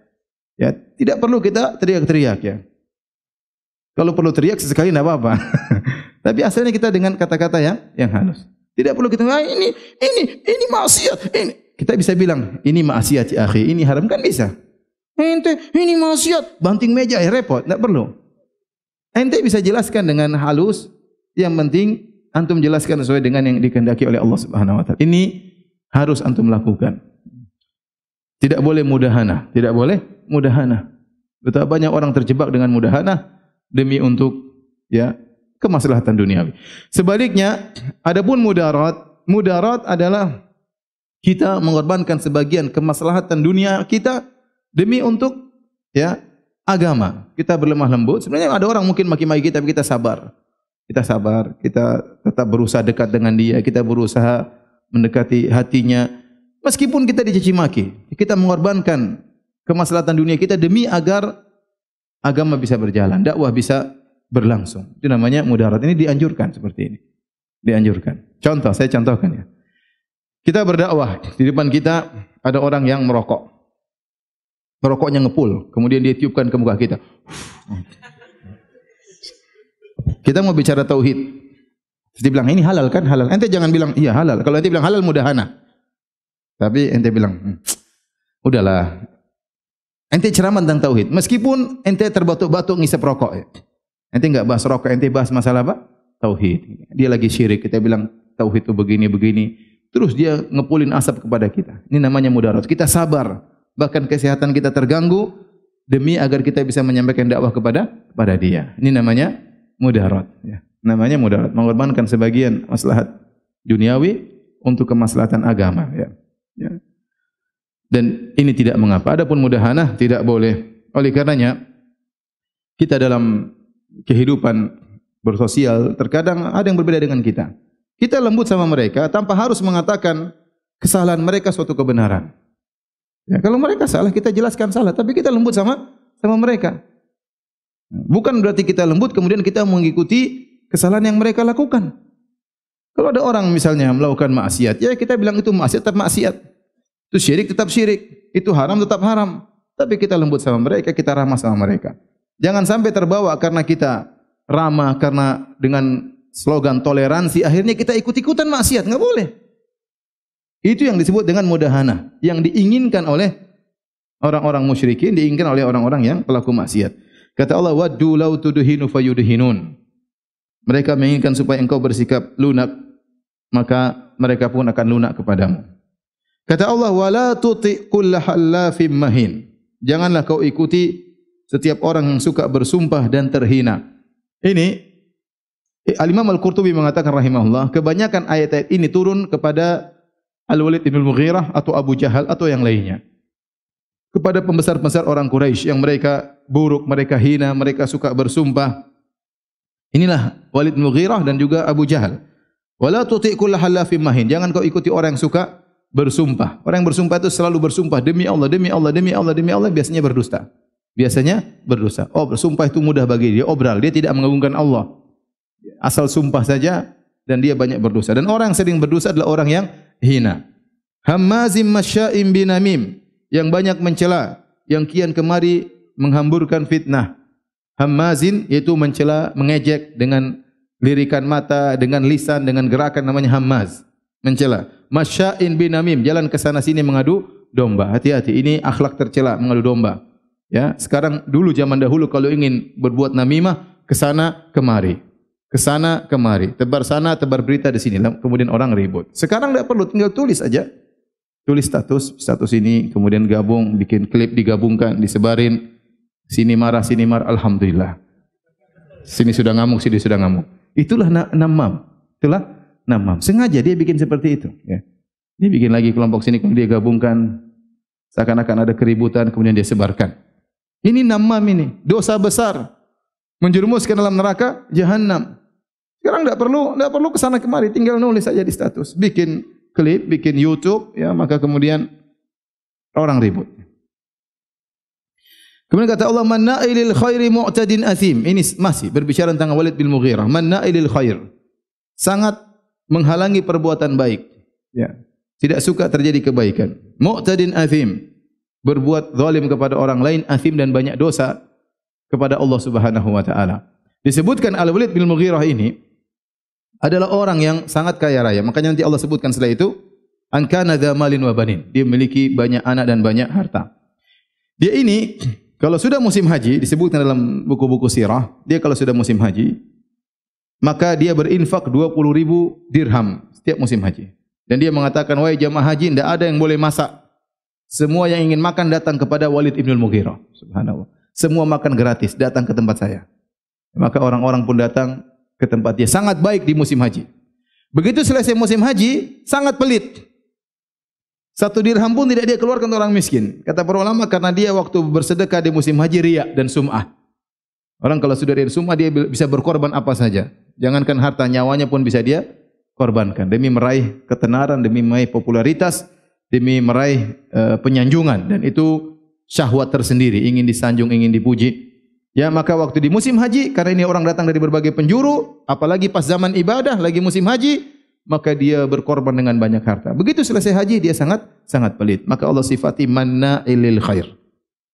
Ya, tidak perlu kita teriak-teriak, ya. Kalau perlu teriak sesekali tidak apa-apa. Tapi asalnya kita dengan kata-kata yang halus. Tidak perlu kita ini maksiat, ini. Kita bisa bilang, ini maksiat ya akhi, ini haram, kan bisa. Ente, ini maksiat, banting meja, repot, tidak perlu. Ente bisa jelaskan dengan halus, yang penting antum jelaskan sesuai dengan yang dikehendaki oleh Allah Subhanahu wa taala. Ini harus antum lakukan. Tidak boleh mudahana, tidak boleh mudahana. Betapa banyak orang terjebak dengan mudahana demi untuk ya kemaslahatan duniawi. Sebaliknya, adapun mudarat adalah kita mengorbankan sebagian kemaslahatan dunia kita demi untuk ya agama. Kita berlemah lembut. Sebenarnya ada orang mungkin maki-maki kita, tapi kita sabar. Kita sabar, kita tetap berusaha dekat dengan dia, kita berusaha mendekati hatinya. Meskipun kita dicaci maki, kita mengorbankan kemaslahatan dunia kita demi agar agama bisa berjalan, dakwah bisa berlangsung. Itu namanya mudarat. Ini dianjurkan seperti ini. Dianjurkan. Contoh, saya contohkan ya. Kita berdakwah, di depan kita ada orang yang merokok. Merokoknya ngepul, kemudian dia tiupkan ke muka kita. Kita mau bicara tauhid. Dia bilang, ini halal kan? Halal. Ente jangan bilang, iya halal. Kalau ente bilang halal, mudahana. Tapi ente bilang, udahlah. Ente ceramah tentang tauhid. Meskipun ente terbatuk-batuk ngisap rokok. Ya. Ente enggak bahas rokok, ente bahas masalah apa? Tauhid. Dia lagi syirik. Kita bilang, tauhid itu begini-begini. Terus dia ngepulin asap kepada kita. Ini namanya mudarat. Kita sabar. Bahkan kesehatan kita terganggu demi agar kita bisa menyampaikan dakwah kepada dia. Ini namanya mudarat. Ya. Namanya mudarat. Mengorbankan sebagian maslahat duniawi untuk kemaslahatan agama. Ya. Ya. Dan ini tidak mengapa. Adapun mudahana tidak boleh. Oleh karenanya kita dalam kehidupan bersosial terkadang ada yang berbeda dengan kita. Kita lembut sama mereka tanpa harus mengatakan kesalahan mereka suatu kebenaran. Ya, kalau mereka salah, kita jelaskan salah, tapi kita lembut sama mereka. Bukan berarti kita lembut kemudian kita mengikuti kesalahan yang mereka lakukan. Kalau ada orang misalnya melakukan maksiat, ya kita bilang itu maksiat tetap maksiat. Itu syirik tetap syirik, itu haram tetap haram. Tapi kita lembut sama mereka, kita ramah sama mereka. Jangan sampai terbawa karena kita ramah, karena dengan slogan toleransi, akhirnya kita ikut-ikutan maksiat. Enggak boleh. Itu yang disebut dengan mudahana, yang diinginkan oleh orang-orang musyrikin, diinginkan oleh orang-orang yang pelaku maksiat. Kata Allah, waddu law tudhinu fayudhinun. Mereka menginginkan supaya engkau bersikap lunak, maka mereka pun akan lunak kepadamu. Kata Allah, wala tuti kulla hallafim mahin. Janganlah kau ikuti setiap orang yang suka bersumpah dan terhina. Ini Al-Imam Al-Qurtubi mengatakan rahimahullah, kebanyakan ayat-ayat ini turun kepada Al-Walid bin Al-Mughirah atau Abu Jahal atau yang lainnya. Kepada pembesar-pembesar orang Quraisy yang mereka buruk, mereka hina, mereka suka bersumpah. Inilah Walid bin Mughirah dan juga Abu Jahal. Wala tuti' kulla halafim mahin. Jangan kau ikuti orang yang suka bersumpah. Orang yang bersumpah itu selalu bersumpah demi Allah, demi Allah, demi Allah, demi Allah, biasanya berdusta. Biasanya berdusta. Oh, bersumpah itu mudah bagi dia, obral, dia tidak mengagungkan Allah. Asal sumpah saja dan dia banyak berdosa. Dan orang yang sering berdosa adalah orang yang hina. Hammazim masya'im binamim, yang banyak mencela, yang kian kemari menghamburkan fitnah. Hammazin yaitu mencela, mengejek dengan lirikan mata, dengan lisan, dengan gerakan, namanya hammaz, mencela. Masya'in binamim, jalan ke sana sini mengadu domba. Hati-hati, ini akhlak tercela, mengadu domba. Ya, sekarang dulu zaman dahulu kalau ingin berbuat namimah ke sana kemari. ke sana kemari, tebar sana, tebar berita di sini, kemudian orang ribut. Sekarang tidak perlu, tinggal tulis aja. Tulis status ini, kemudian gabung, bikin klip digabungkan, disebarin. Sini marah, alhamdulillah. Sini sudah ngamuk, sini sudah ngamuk. Itulah namam. Itulah namam. Sengaja dia bikin seperti itu. Ya. Dia bikin lagi kelompok sini, kemudian dia gabungkan. Seakan-akan ada keributan, kemudian dia sebarkan. Ini namam ini. Dosa besar. Menjerumuskan dalam neraka Jahannam. Sekarang tidak perlu ke sana kemari, tinggal nulis saja di status, bikin klip, bikin YouTube, ya maka kemudian orang ribut. Kemudian kata Allah, "Manna'ilil khairi mu'tadin athim." Ini masih berbicara tentang Walid bin Mughirah. Manna'ilil khair, sangat menghalangi perbuatan baik. Ya, tidak suka terjadi kebaikan. Mu'tadin athim, berbuat zalim kepada orang lain, athim dan banyak dosa kepada Allah Subhanahu wa taala. Disebutkan Al-Walid bin Mughirah ini adalah orang yang sangat kaya raya. Makanya nanti Allah sebutkan setelah itu, an kana dza malin wa banin. Dia memiliki banyak anak dan banyak harta. Dia ini kalau sudah musim haji, disebutkan dalam buku-buku sirah, dia kalau sudah musim haji, maka dia berinfak 20.000 dirham setiap musim haji. Dan dia mengatakan, wahai jamaah haji, tidak ada yang boleh masak. Semua yang ingin makan datang kepada Walid bin Mughirah. Subhanallah. Semua makan gratis, datang ke tempat saya. Maka orang-orang pun datang ke tempat dia. Sangat baik di musim haji. Begitu selesai musim haji, sangat pelit. 1 dirham pun tidak dia keluarkan untuk orang miskin. Kata para ulama, karena dia waktu bersedekah di musim haji riya dan sum'ah. Orang kalau sudah riya dan sum'ah, dia bisa berkorban apa saja. Jangankan harta, nyawanya pun bisa dia korbankan. Demi meraih ketenaran, demi meraih popularitas, demi meraih penyanjungan. Dan itu syahwat tersendiri, ingin disanjung, ingin dipuji. Ya, maka waktu di musim haji, karena ini orang datang dari berbagai penjuru, apalagi pas zaman ibadah, lagi musim haji, maka dia berkorban dengan banyak harta. Begitu selesai haji, dia sangat pelit. Maka Allah sifati manna'ilil khair.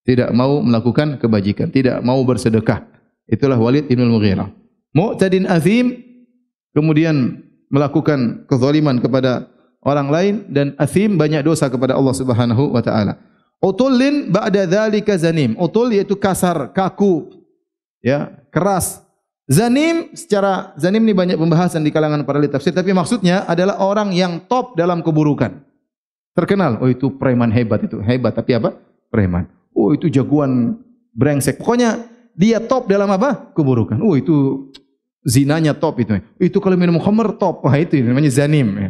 Tidak mau melakukan kebajikan, tidak mau bersedekah. Itulah Walid bin Mughirah. Mu'tadin azim, kemudian melakukan kezaliman kepada orang lain, dan azim, banyak dosa kepada Allah Subhanahu wa taala. Utullin ba'da dzalika zanim. Utul yaitu kasar, kaku, ya, keras. Zanim, secara zanim ini banyak pembahasan di kalangan para ahli tafsir, tapi maksudnya adalah orang yang top dalam keburukan. Terkenal, oh itu preman hebat itu. Hebat tapi apa? Preman. Oh itu jagoan brengsek. Pokoknya dia top dalam apa? Keburukan. Oh itu zinanya top itu. Itu kalau minum khamr top. Wah itu namanya zanim.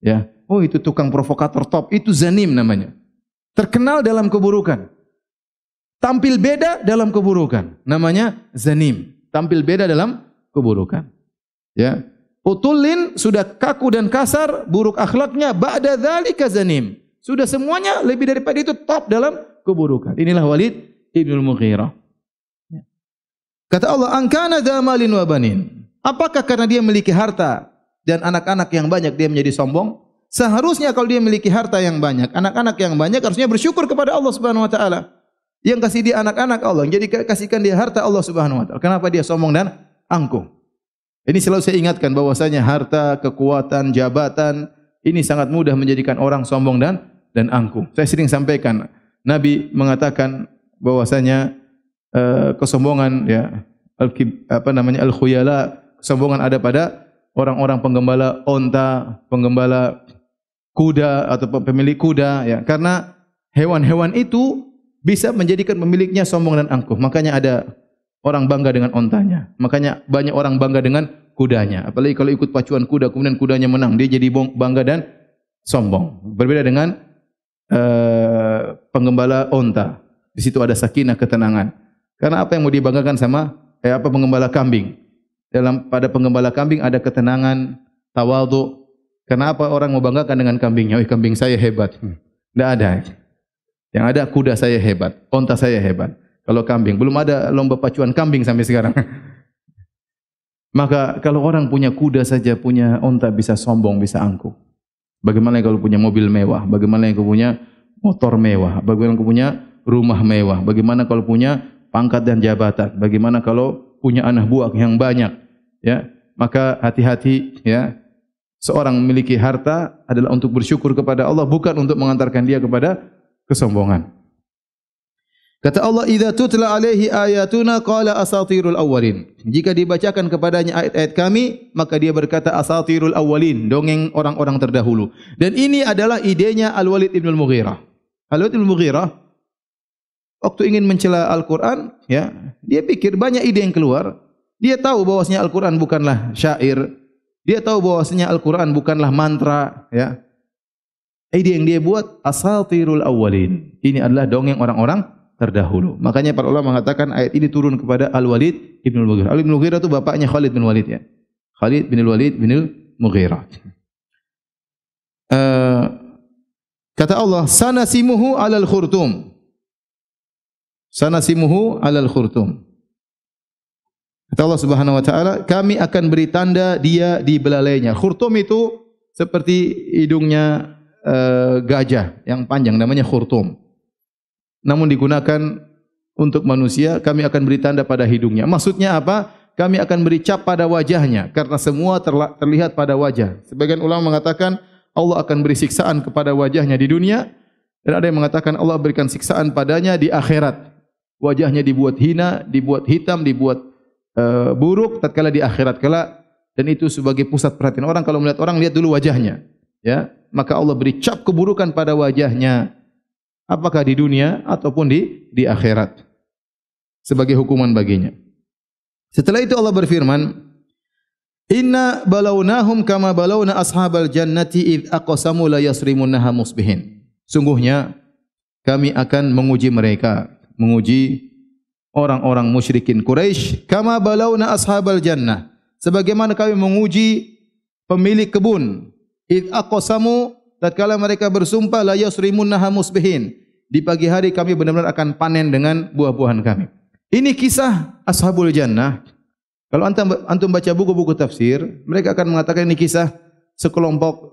Ya. Oh itu tukang provokator top. Itu zanim namanya. Terkenal dalam keburukan. Tampil beda dalam keburukan. Namanya zanim. Tampil beda dalam keburukan. Ya. Utulin sudah kaku dan kasar, buruk akhlaknya, ba'da dzalika zanim. Sudah semuanya lebih daripada itu top dalam keburukan. Inilah Walid bin Mughirah. Ya. Kata Allah, "An kana dza malin wa banin." Apakah karena dia memiliki harta dan anak-anak yang banyak dia menjadi sombong? Seharusnya kalau dia memiliki harta yang banyak, anak-anak yang banyak, harusnya bersyukur kepada Allah Subhanahu wa taala. Yang kasih dia anak-anak Allah, jadi kasihkan dia harta Allah Subhanahu wa taala. Kenapa dia sombong dan angkuh? Ini selalu saya ingatkan bahwasanya harta, kekuatan, jabatan ini sangat mudah menjadikan orang sombong dan angkuh. Saya sering sampaikan, Nabi mengatakan bahwasanya kesombongan, ya, al-khuyala, kesombongan ada pada orang-orang penggembala onta, penggembala kuda atau pemilik kuda, ya, karena hewan-hewan itu bisa menjadikan pemiliknya sombong dan angkuh. Makanya ada orang bangga dengan ontanya. Makanya banyak orang bangga dengan kudanya. Apalagi kalau ikut pacuan kuda, kemudian kudanya menang, dia jadi bangga dan sombong. Berbeda dengan penggembala onta. Di situ ada sakinah, ketenangan. Karena apa yang mau dibanggakan sama penggembala kambing? Pada penggembala kambing ada ketenangan, tawadhu. Kenapa orang mau banggakan dengan kambingnya? Oh, kambing saya hebat. Tidak ada. Yang ada kuda saya hebat, onta saya hebat. Kalau kambing, belum ada lomba pacuan kambing sampai sekarang. Maka kalau orang punya kuda saja, punya onta, bisa sombong, bisa angkuh. Bagaimana kalau punya mobil mewah? Bagaimana kalau punya motor mewah? Bagaimana kalau punya rumah mewah? Bagaimana kalau punya pangkat dan jabatan? Bagaimana kalau punya anak buah yang banyak? Ya, maka hati-hati, ya. Seorang memiliki harta adalah untuk bersyukur kepada Allah, bukan untuk mengantarkan dia kepada kesombongan. Kata Allah, "Idza tutla alaihi ayatuna qala asatirul awwalin." Jika dibacakan kepadanya ayat-ayat kami, maka dia berkata asatirul awwalin, dongeng orang-orang terdahulu. Dan ini adalah idenya Al-Walid bin Al-Mughirah. Al-Walid bin Al-Mughirah waktu ingin mencela Al-Qur'an, ya, dia pikir banyak ide yang keluar. Dia tahu bahwasanya Al-Qur'an bukanlah syair. Dia tahu bahwasanya Al-Qur'an bukanlah mantra, ya. Ide yang dia buat asatirul awwalin. Ini adalah dongeng orang-orang terdahulu. Makanya para ulama mengatakan ayat ini turun kepada Al-Walid bin Al-Mughirah. Al-Walid bin Al-Mughirah itu bapaknya Khalid bin Walid, ya. Khalid bin Al-Walid bin Al-Mughirah. Kata Allah, sanasimuhu 'alal khurtum. Sanasimuhu 'alal khurtum. Kata Allah Subhanahu wa taala, kami akan beri tanda dia di belalainya. Khurtum itu seperti hidungnya gajah yang panjang, namanya khurtum. Namun digunakan untuk manusia, kami akan beri tanda pada hidungnya. Maksudnya apa? Kami akan beri cap pada wajahnya, karena semua terlihat pada wajah. Sebagian ulama mengatakan Allah akan beri siksaan kepada wajahnya di dunia, dan ada yang mengatakan Allah berikan siksaan padanya di akhirat. Wajahnya dibuat hina, dibuat hitam, dibuat buruk tatkala di akhirat kelak, dan itu sebagai pusat perhatian orang. Kalau melihat orang, lihat dulu wajahnya, ya. Maka Allah beri cap keburukan pada wajahnya, apakah di dunia ataupun di akhirat, sebagai hukuman baginya. Setelah itu Allah berfirman, "Inna balawnahum kama balawna ashabal jannati id aqsamu la yasrimunnaha musbihin." Sungguhnya kami akan menguji mereka, menguji orang-orang musyrikin Quraisy, kama balawna ashabal jannah, sebagaimana kami menguji pemilik kebun. Id aqsamu, tatkala mereka bersumpah, la yasrimunnaha musbihin, di pagi hari kami benar-benar akan panen dengan buah-buahan kami. Ini kisah ashabul jannah. Kalau antum baca buku-buku tafsir, mereka akan mengatakan ini kisah sekelompok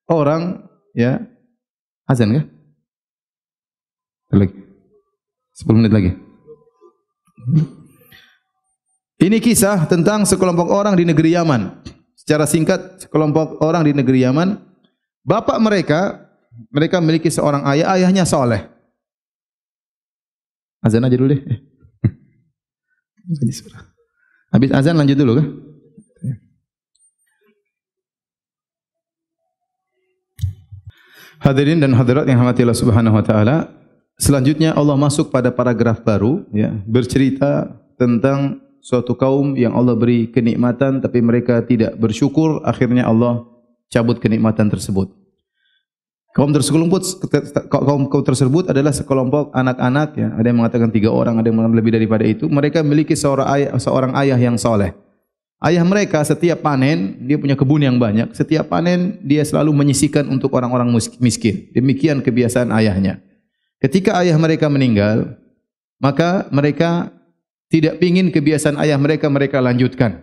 orang, ya. Azan kah? Lagi. 10 menit lagi. Ini kisah tentang sekelompok orang di negeri Yaman. Secara singkat, sekelompok orang di negeri Yaman, bapak mereka memiliki seorang ayah, ayahnya soleh. Azan aja dulu deh. Habis azan lanjut dulu kah? Hadirin dan hadirat yang dirahmati Allah Subhanahu wa taala, selanjutnya Allah masuk pada paragraf baru, ya, bercerita tentang suatu kaum yang Allah beri kenikmatan tapi mereka tidak bersyukur, akhirnya Allah cabut kenikmatan tersebut. Kaum tersebut adalah sekelompok anak-anak, ya. Ada yang mengatakan 3 orang, ada yang mengatakan lebih daripada itu. Mereka memiliki seorang ayah yang soleh. Ayah mereka setiap panen, dia punya kebun yang banyak. Setiap panen dia selalu menyisihkan untuk orang-orang miskin. Demikian kebiasaan ayahnya. Ketika ayah mereka meninggal, maka mereka tidak ingin kebiasaan ayah mereka lanjutkan.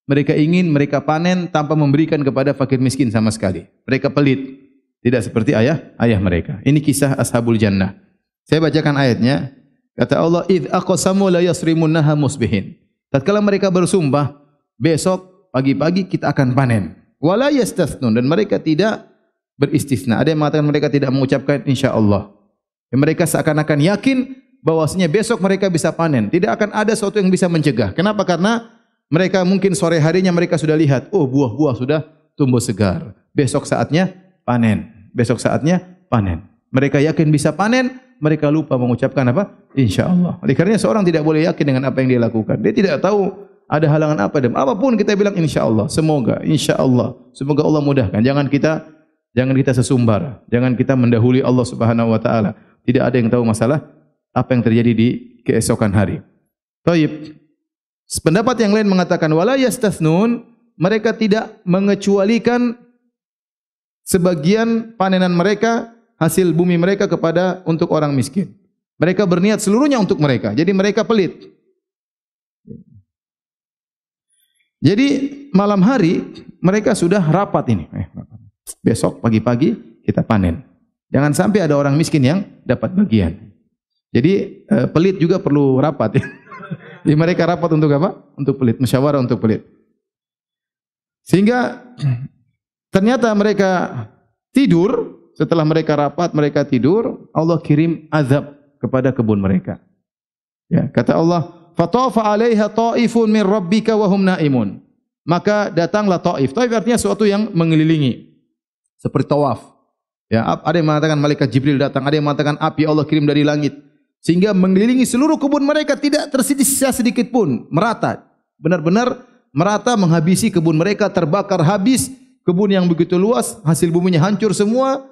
Mereka ingin mereka panen tanpa memberikan kepada fakir miskin sama sekali. Mereka pelit, tidak seperti ayah mereka. Ini kisah ashabul jannah. Saya bacakan ayatnya. Kata Allah, "Idz aqsamu la yasrimunnaha musbihin." Tatkala mereka bersumpah, besok pagi-pagi kita akan panen. Wala yastathnun, dan mereka tidak beristisna. Ada yang mengatakan mereka tidak mengucapkan insyaallah. Mereka seakan-akan yakin bahwasanya besok mereka bisa panen. Tidak akan ada sesuatu yang bisa mencegah. Kenapa? Karena mereka mungkin sore harinya mereka sudah lihat, oh buah-buah sudah tumbuh segar. Besok saatnya panen. Besok saatnya panen. Mereka yakin bisa panen, mereka lupa mengucapkan apa? Insyaallah. Oleh karenanya seorang tidak boleh yakin dengan apa yang dia lakukan. Dia tidak tahu ada halangan apa dan apapun kita bilang insyaallah, semoga, insyaallah. Semoga Allah mudahkan. Jangan kita sesumbar. Jangan kita mendahului Allah Subhanahu wa taala. Tidak ada yang tahu masalah apa yang terjadi di keesokan hari. Taib. Pendapat yang lain mengatakan wala yastathnun, mereka tidak mengecualikan sebagian panenan mereka, hasil bumi mereka untuk orang miskin. Mereka berniat seluruhnya untuk mereka. Jadi mereka pelit. Jadi malam hari mereka sudah rapat ini. Besok pagi-pagi kita panen. Jangan sampai ada orang miskin yang dapat bagian. Jadi pelit juga perlu rapat. Jadi mereka rapat untuk apa? Untuk pelit, musyawarah untuk pelit. Sehingga ternyata mereka tidur, setelah mereka rapat, mereka tidur, Allah kirim azab kepada kebun mereka. Ya, kata Allah, "Fatafa 'alaiha ta'ifun min rabbika wa hum naimun." Maka datanglah Taif. Taif artinya sesuatu yang mengelilingi. Seperti tawaf. Ya, ada yang mengatakan malaikat Jibril datang, ada yang mengatakan api Allah kirim dari langit sehingga mengelilingi seluruh kebun mereka, tidak tersisa sedikit pun, merata. Benar-benar merata menghabisi kebun mereka, terbakar habis. Kebun yang begitu luas, hasil buminya hancur semua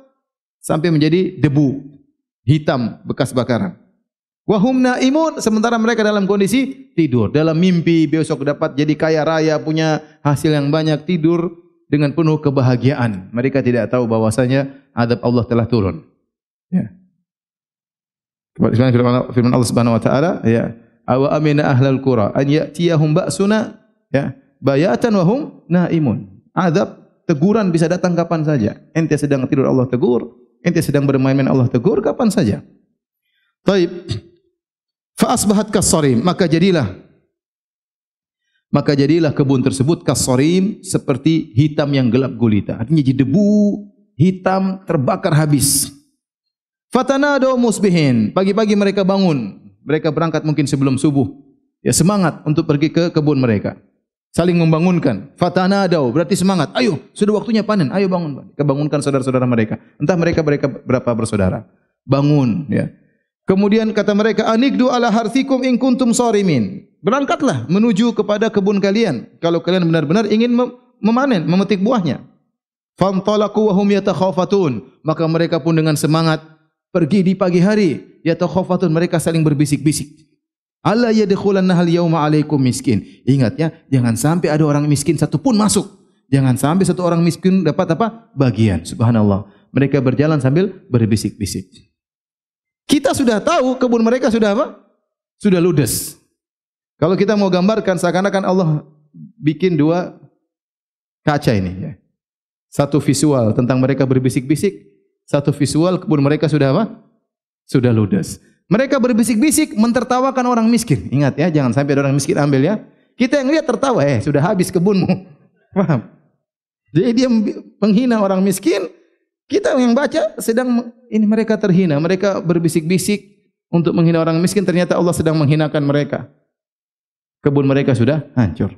sampai menjadi debu hitam bekas bakaran. Wahum naimun, sementara mereka dalam kondisi tidur, dalam mimpi besok dapat jadi kaya raya, punya hasil yang banyak, tidur dengan penuh kebahagiaan. Mereka tidak tahu bahwasanya azab Allah telah turun. Ya. Firman Allah Subhanahu wa taala, ya, awa amina ahlal qura an ya'tiyahum ba'suna, ya, bayatan wa hum naimun. Azab, teguran bisa datang kapan saja. Ente sedang tidur Allah tegur, ente sedang bermain-main Allah tegur kapan saja. Taib. Fa asbahat kasarim, maka jadilah kebun tersebut kasarim, seperti hitam yang gelap gulita. Artinya jadi debu hitam terbakar habis. Fatanadu musbihin, pagi-pagi mereka bangun. Mereka berangkat mungkin sebelum subuh. Ya, semangat untuk pergi ke kebun mereka. Saling membangunkan. Fatanadu berarti semangat. Ayo, sudah waktunya panen. Ayo bangun. Kebangunkan saudara-saudara mereka. Entah mereka berapa bersaudara. Bangun, ya. Kemudian kata mereka, anikdu ala harthikum in kuntum sarimin. Berangkatlah menuju kepada kebun kalian kalau kalian benar-benar ingin memanen, memetik buahnya. Fantalaqu wa hum yatakhafatun. Maka mereka pun dengan semangat pergi di pagi hari. Yatakhafatun, mereka saling berbisik-bisik. Alla yadkhulanna hal yauma alaikum miskin. Ingat ya, jangan sampai ada orang miskin satu pun masuk. Jangan sampai satu orang miskin dapat apa? Bagian. Subhanallah. Mereka berjalan sambil berbisik-bisik. Kita sudah tahu kebun mereka sudah apa? Sudah ludes. Kalau kita mau gambarkan seakan-akan Allah bikin dua kaca ini, ya. Satu visual tentang mereka berbisik-bisik, satu visual kebun mereka sudah apa? Sudah ludes. Mereka berbisik-bisik mentertawakan orang miskin. Ingat ya, jangan sampai ada orang miskin ambil ya. Kita yang lihat tertawa, sudah habis kebunmu. Paham? Jadi dia menghina orang miskin. Kita yang baca sedang ini mereka terhina, mereka berbisik-bisik untuk menghina orang miskin, ternyata Allah sedang menghinakan mereka. Kebun mereka sudah hancur.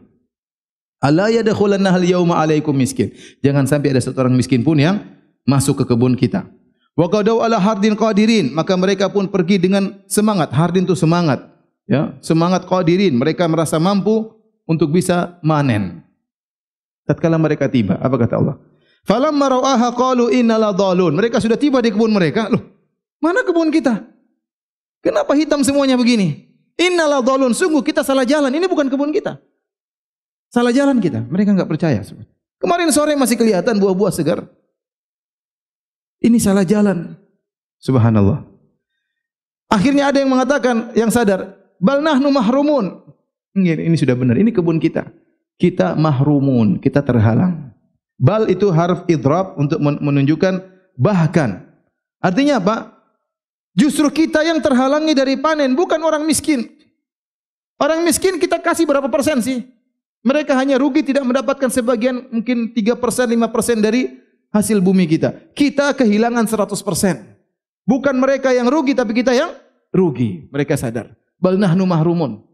Alla yadkhulanna hal yauma alaikum miskin. Jangan sampai ada satu orang miskin pun yang masuk ke kebun kita. Wa qadau ala hardin qadirin, maka mereka pun pergi dengan semangat. Hardin itu semangat, ya, semangat qadirin, mereka merasa mampu untuk bisa manen. Tatkala mereka tiba, apa kata Allah? Falamma ra'aha qalu inna ladhalun. Mereka sudah tiba di kebun mereka. Loh, mana kebun kita? Kenapa hitam semuanya begini? Inna ladhalun, sungguh kita salah jalan. Ini bukan kebun kita. Salah jalan kita. Mereka enggak percaya. Kemarin sore masih kelihatan buah-buah segar. Ini salah jalan. Subhanallah. Akhirnya ada yang mengatakan, yang sadar, bal nahnu mahrumun. Ini sudah benar. Ini kebun kita. Kita mahrumun, kita terhalang. Bal itu harf idrab untuk menunjukkan bahkan. Artinya apa? Justru kita yang terhalangi dari panen, bukan orang miskin. Orang miskin kita kasih berapa persen sih? Mereka hanya rugi tidak mendapatkan sebagian, mungkin 3%, 5% dari hasil bumi kita. Kita kehilangan 100%. Bukan mereka yang rugi, tapi kita yang rugi. Mereka sadar. Bal nahnu mahrumun.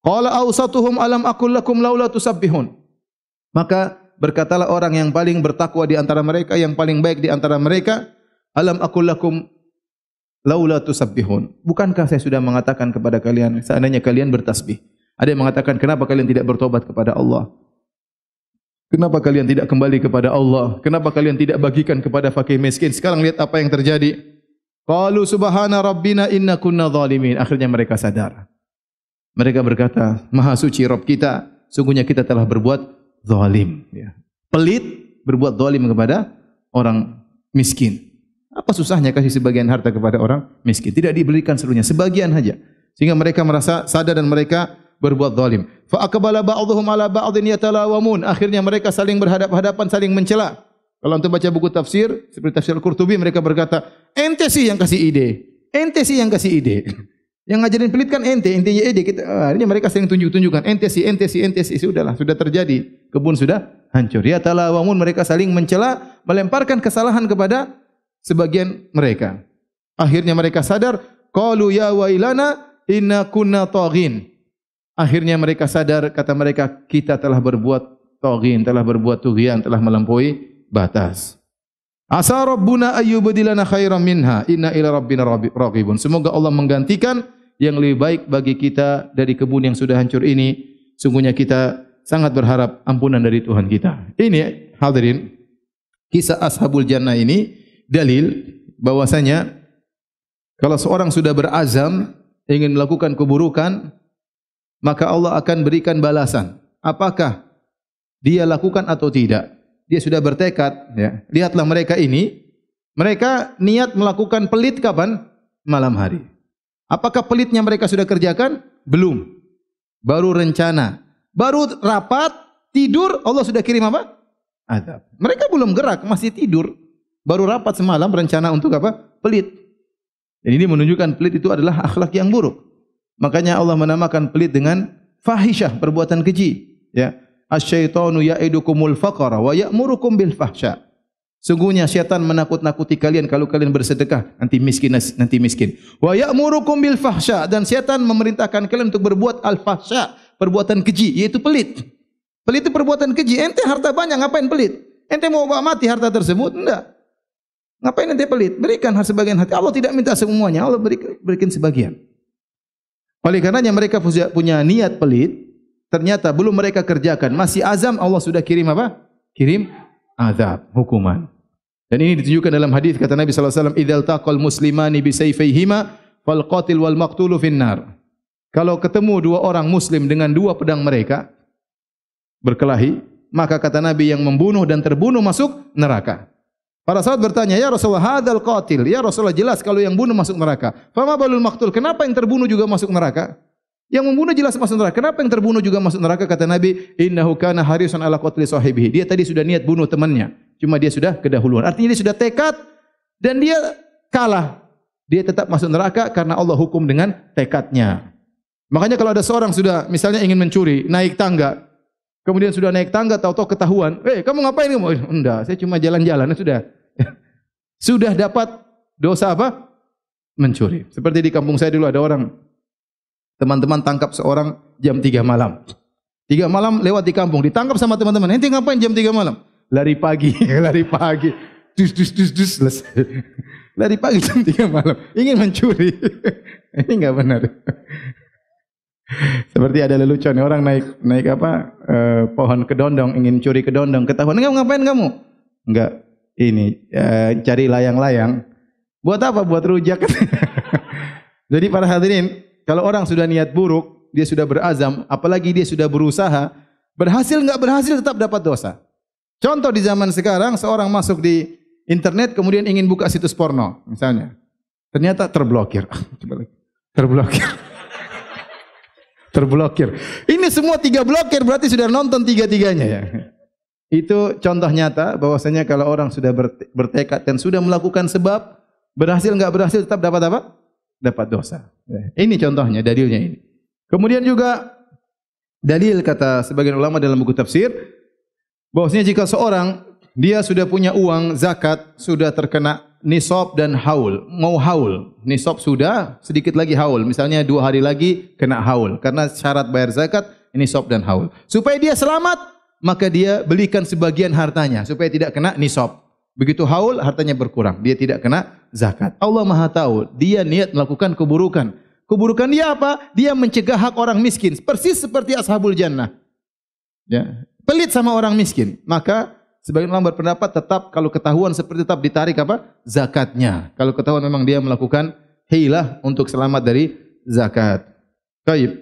Qala awsatuhum alam aqul lakum laula tusabbihun. Maka berkatalah orang yang paling bertakwa di antara mereka, yang paling baik di antara mereka, alam aqul lakum laula tusabbihun. Bukankah saya sudah mengatakan kepada kalian seandainya kalian bertasbih? Ada yang mengatakan, kenapa kalian tidak bertobat kepada Allah? Kenapa kalian tidak kembali kepada Allah? Kenapa kalian tidak bagikan kepada fakir miskin? Sekarang lihat apa yang terjadi. Qalu subhana rabbina inna kunna zalimin. Akhirnya mereka sadar. Mereka berkata, Maha suci Rabb kita, sungguhnya kita telah berbuat zalim, ya. Pelit, berbuat zalim kepada orang miskin. Apa susahnya kasih sebagian harta kepada orang miskin? Tidak diberikan seluruhnya, sebagian saja. Sehingga mereka merasa sadar dan mereka berbuat zalim. Fa aqbala ba'dhum ala ba'dhin yatalawamun. Akhirnya mereka saling berhadap-hadapan, saling mencela. Kalau antum baca buku tafsir seperti tafsir Al-Qurtubi, mereka berkata, ente sih yang kasih ide. Ente sih yang kasih ide. Yang ngajarin pelit kan ente, intinya ide kita. Ini mereka sering tunjuk-tunjukkan ente sih, sudahlah, sudah terjadi. Kebun sudah hancur. Ya talawamun, mereka saling mencela, melemparkan kesalahan kepada sebagian mereka. Akhirnya mereka sadar, qalu ya wailana inna kunna taghin. Akhirnya mereka sadar, kata mereka, kita telah berbuat taghin, telah berbuat tughyan, telah melampaui batas. Asa rabbuna ayyubdilana khairan minha inna ila rabbina raghibun. Semoga Allah menggantikan yang lebih baik bagi kita dari kebun yang sudah hancur ini. Sungguhnya kita sangat berharap ampunan dari Tuhan kita. Ini hadirin, kisah Ashabul Jannah ini dalil bahwasanya kalau seorang sudah berazam ingin melakukan keburukan, maka Allah akan berikan balasan. Apakah dia lakukan atau tidak? Dia sudah bertekad. Ya. Lihatlah mereka ini, mereka niat melakukan pelit kapan? Malam hari. Apakah pelitnya mereka sudah kerjakan? Belum. Baru rencana, baru rapat, tidur, Allah sudah kirim apa? Azab. Mereka belum gerak, masih tidur. Baru rapat semalam berencana untuk apa? Pelit. Dan ini menunjukkan pelit itu adalah akhlak yang buruk. Makanya Allah menamakan pelit dengan fahisyah, perbuatan keji. Ya, asy-syaitanu ya'idukumul faqra wa ya'murukum bil fahsya. Sungguhnya syaitan menakut-nakuti kalian kalau kalian bersedekah nanti miskin. Wa ya'murukum bil fahsya, dan syaitan memerintahkan kalian untuk berbuat al fahsya, perbuatan keji, yaitu pelit. Pelit itu perbuatan keji. Ente harta banyak, ngapain pelit? Ente mau bawa mati harta tersebut? Enggak. Ngapain ente pelit? Berikan sebagian hati. Allah tidak minta semuanya, Allah berikan sebagian. Oleh karenanya mereka punya niat pelit, ternyata belum mereka kerjakan, masih azam, Allah sudah kirim apa? Kirim azab, hukuman. Dan ini ditunjukkan dalam hadis kata Nabi sallallahu alaihi wasallam, "Idzal taqal muslimani bi sayfayhima fal qatil wal maqtulu finnar." Kalau ketemu dua orang muslim dengan dua pedang mereka berkelahi, maka kata Nabi yang membunuh dan terbunuh masuk neraka. Para sahabat bertanya, "Ya Rasulullah, hadzal qatil." Ya Rasulullah, jelas kalau yang bunuh masuk neraka. "Fama balul maqtul?" Kenapa yang terbunuh juga masuk neraka? Yang membunuh jelas masuk neraka. Kenapa yang terbunuh juga masuk neraka? Kata Nabi, "Innahu kana harisan ala qatli sahibihi." Dia tadi sudah niat bunuh temannya, cuma dia sudah kedahuluan. Artinya dia sudah tekad dan dia kalah. Dia tetap masuk neraka karena Allah hukum dengan tekadnya. Makanya kalau ada seorang sudah misalnya ingin mencuri, naik tangga, kemudian sudah naik tangga tahu-tahu ketahuan, kamu ngapain kamu?" "Enggak, saya cuma jalan-jalan." Sudah. Sudah dapat dosa apa? Mencuri. Seperti di kampung saya dulu ada orang, teman-teman tangkap seorang jam 3 malam. 3 malam lewat di kampung, ditangkap sama teman-teman. "Ente ngapain jam 3 malam?" "Lari pagi." Lari pagi. Dus. Lari pagi jam 3 malam. Ingin mencuri. Ini enggak benar. Seperti ada lelucon, orang naik apa? Pohon kedondong, ingin curi kedondong. Ketahuan, "Enggak, ngapain kamu?" "Enggak, ini cari layang-layang." "Buat apa?" "Buat rujak." Jadi para hadirin, kalau orang sudah niat buruk, dia sudah berazam, apalagi dia sudah berusaha, berhasil enggak berhasil tetap dapat dosa. Contoh di zaman sekarang, seorang masuk di internet kemudian ingin buka situs porno, misalnya. Ternyata terblokir. Coba lagi. Terblokir. Ini semua 3 blokir, berarti sudah nonton 3-3-nya ya. Itu contoh nyata bahwasanya kalau orang sudah bertekad dan sudah melakukan sebab, berhasil enggak berhasil tetap dapat apa? Dapat dosa. Ini contohnya, dalilnya ini. Kemudian juga dalil kata sebagian ulama dalam buku tafsir, bahwasanya jika seorang dia sudah punya uang zakat, sudah terkena nisab dan haul, mau haul, nisab sudah, sedikit lagi haul, misalnya 2 hari lagi kena haul, karena syarat bayar zakat nisab dan haul. Supaya dia selamat, maka dia belikan sebagian hartanya supaya tidak kena nisab. Begitu haul, hartanya berkurang, dia tidak kena zakat. Allah Maha tahu, dia niat melakukan keburukan. Keburukan dia apa? Dia mencegah hak orang miskin, persis seperti Ashabul Jannah. Ya, pelit sama orang miskin. Maka sebagian ulama berpendapat tetap kalau ketahuan seperti tetap ditarik apa? Zakatnya. Kalau ketahuan memang dia melakukan hilah untuk selamat dari zakat. Baik.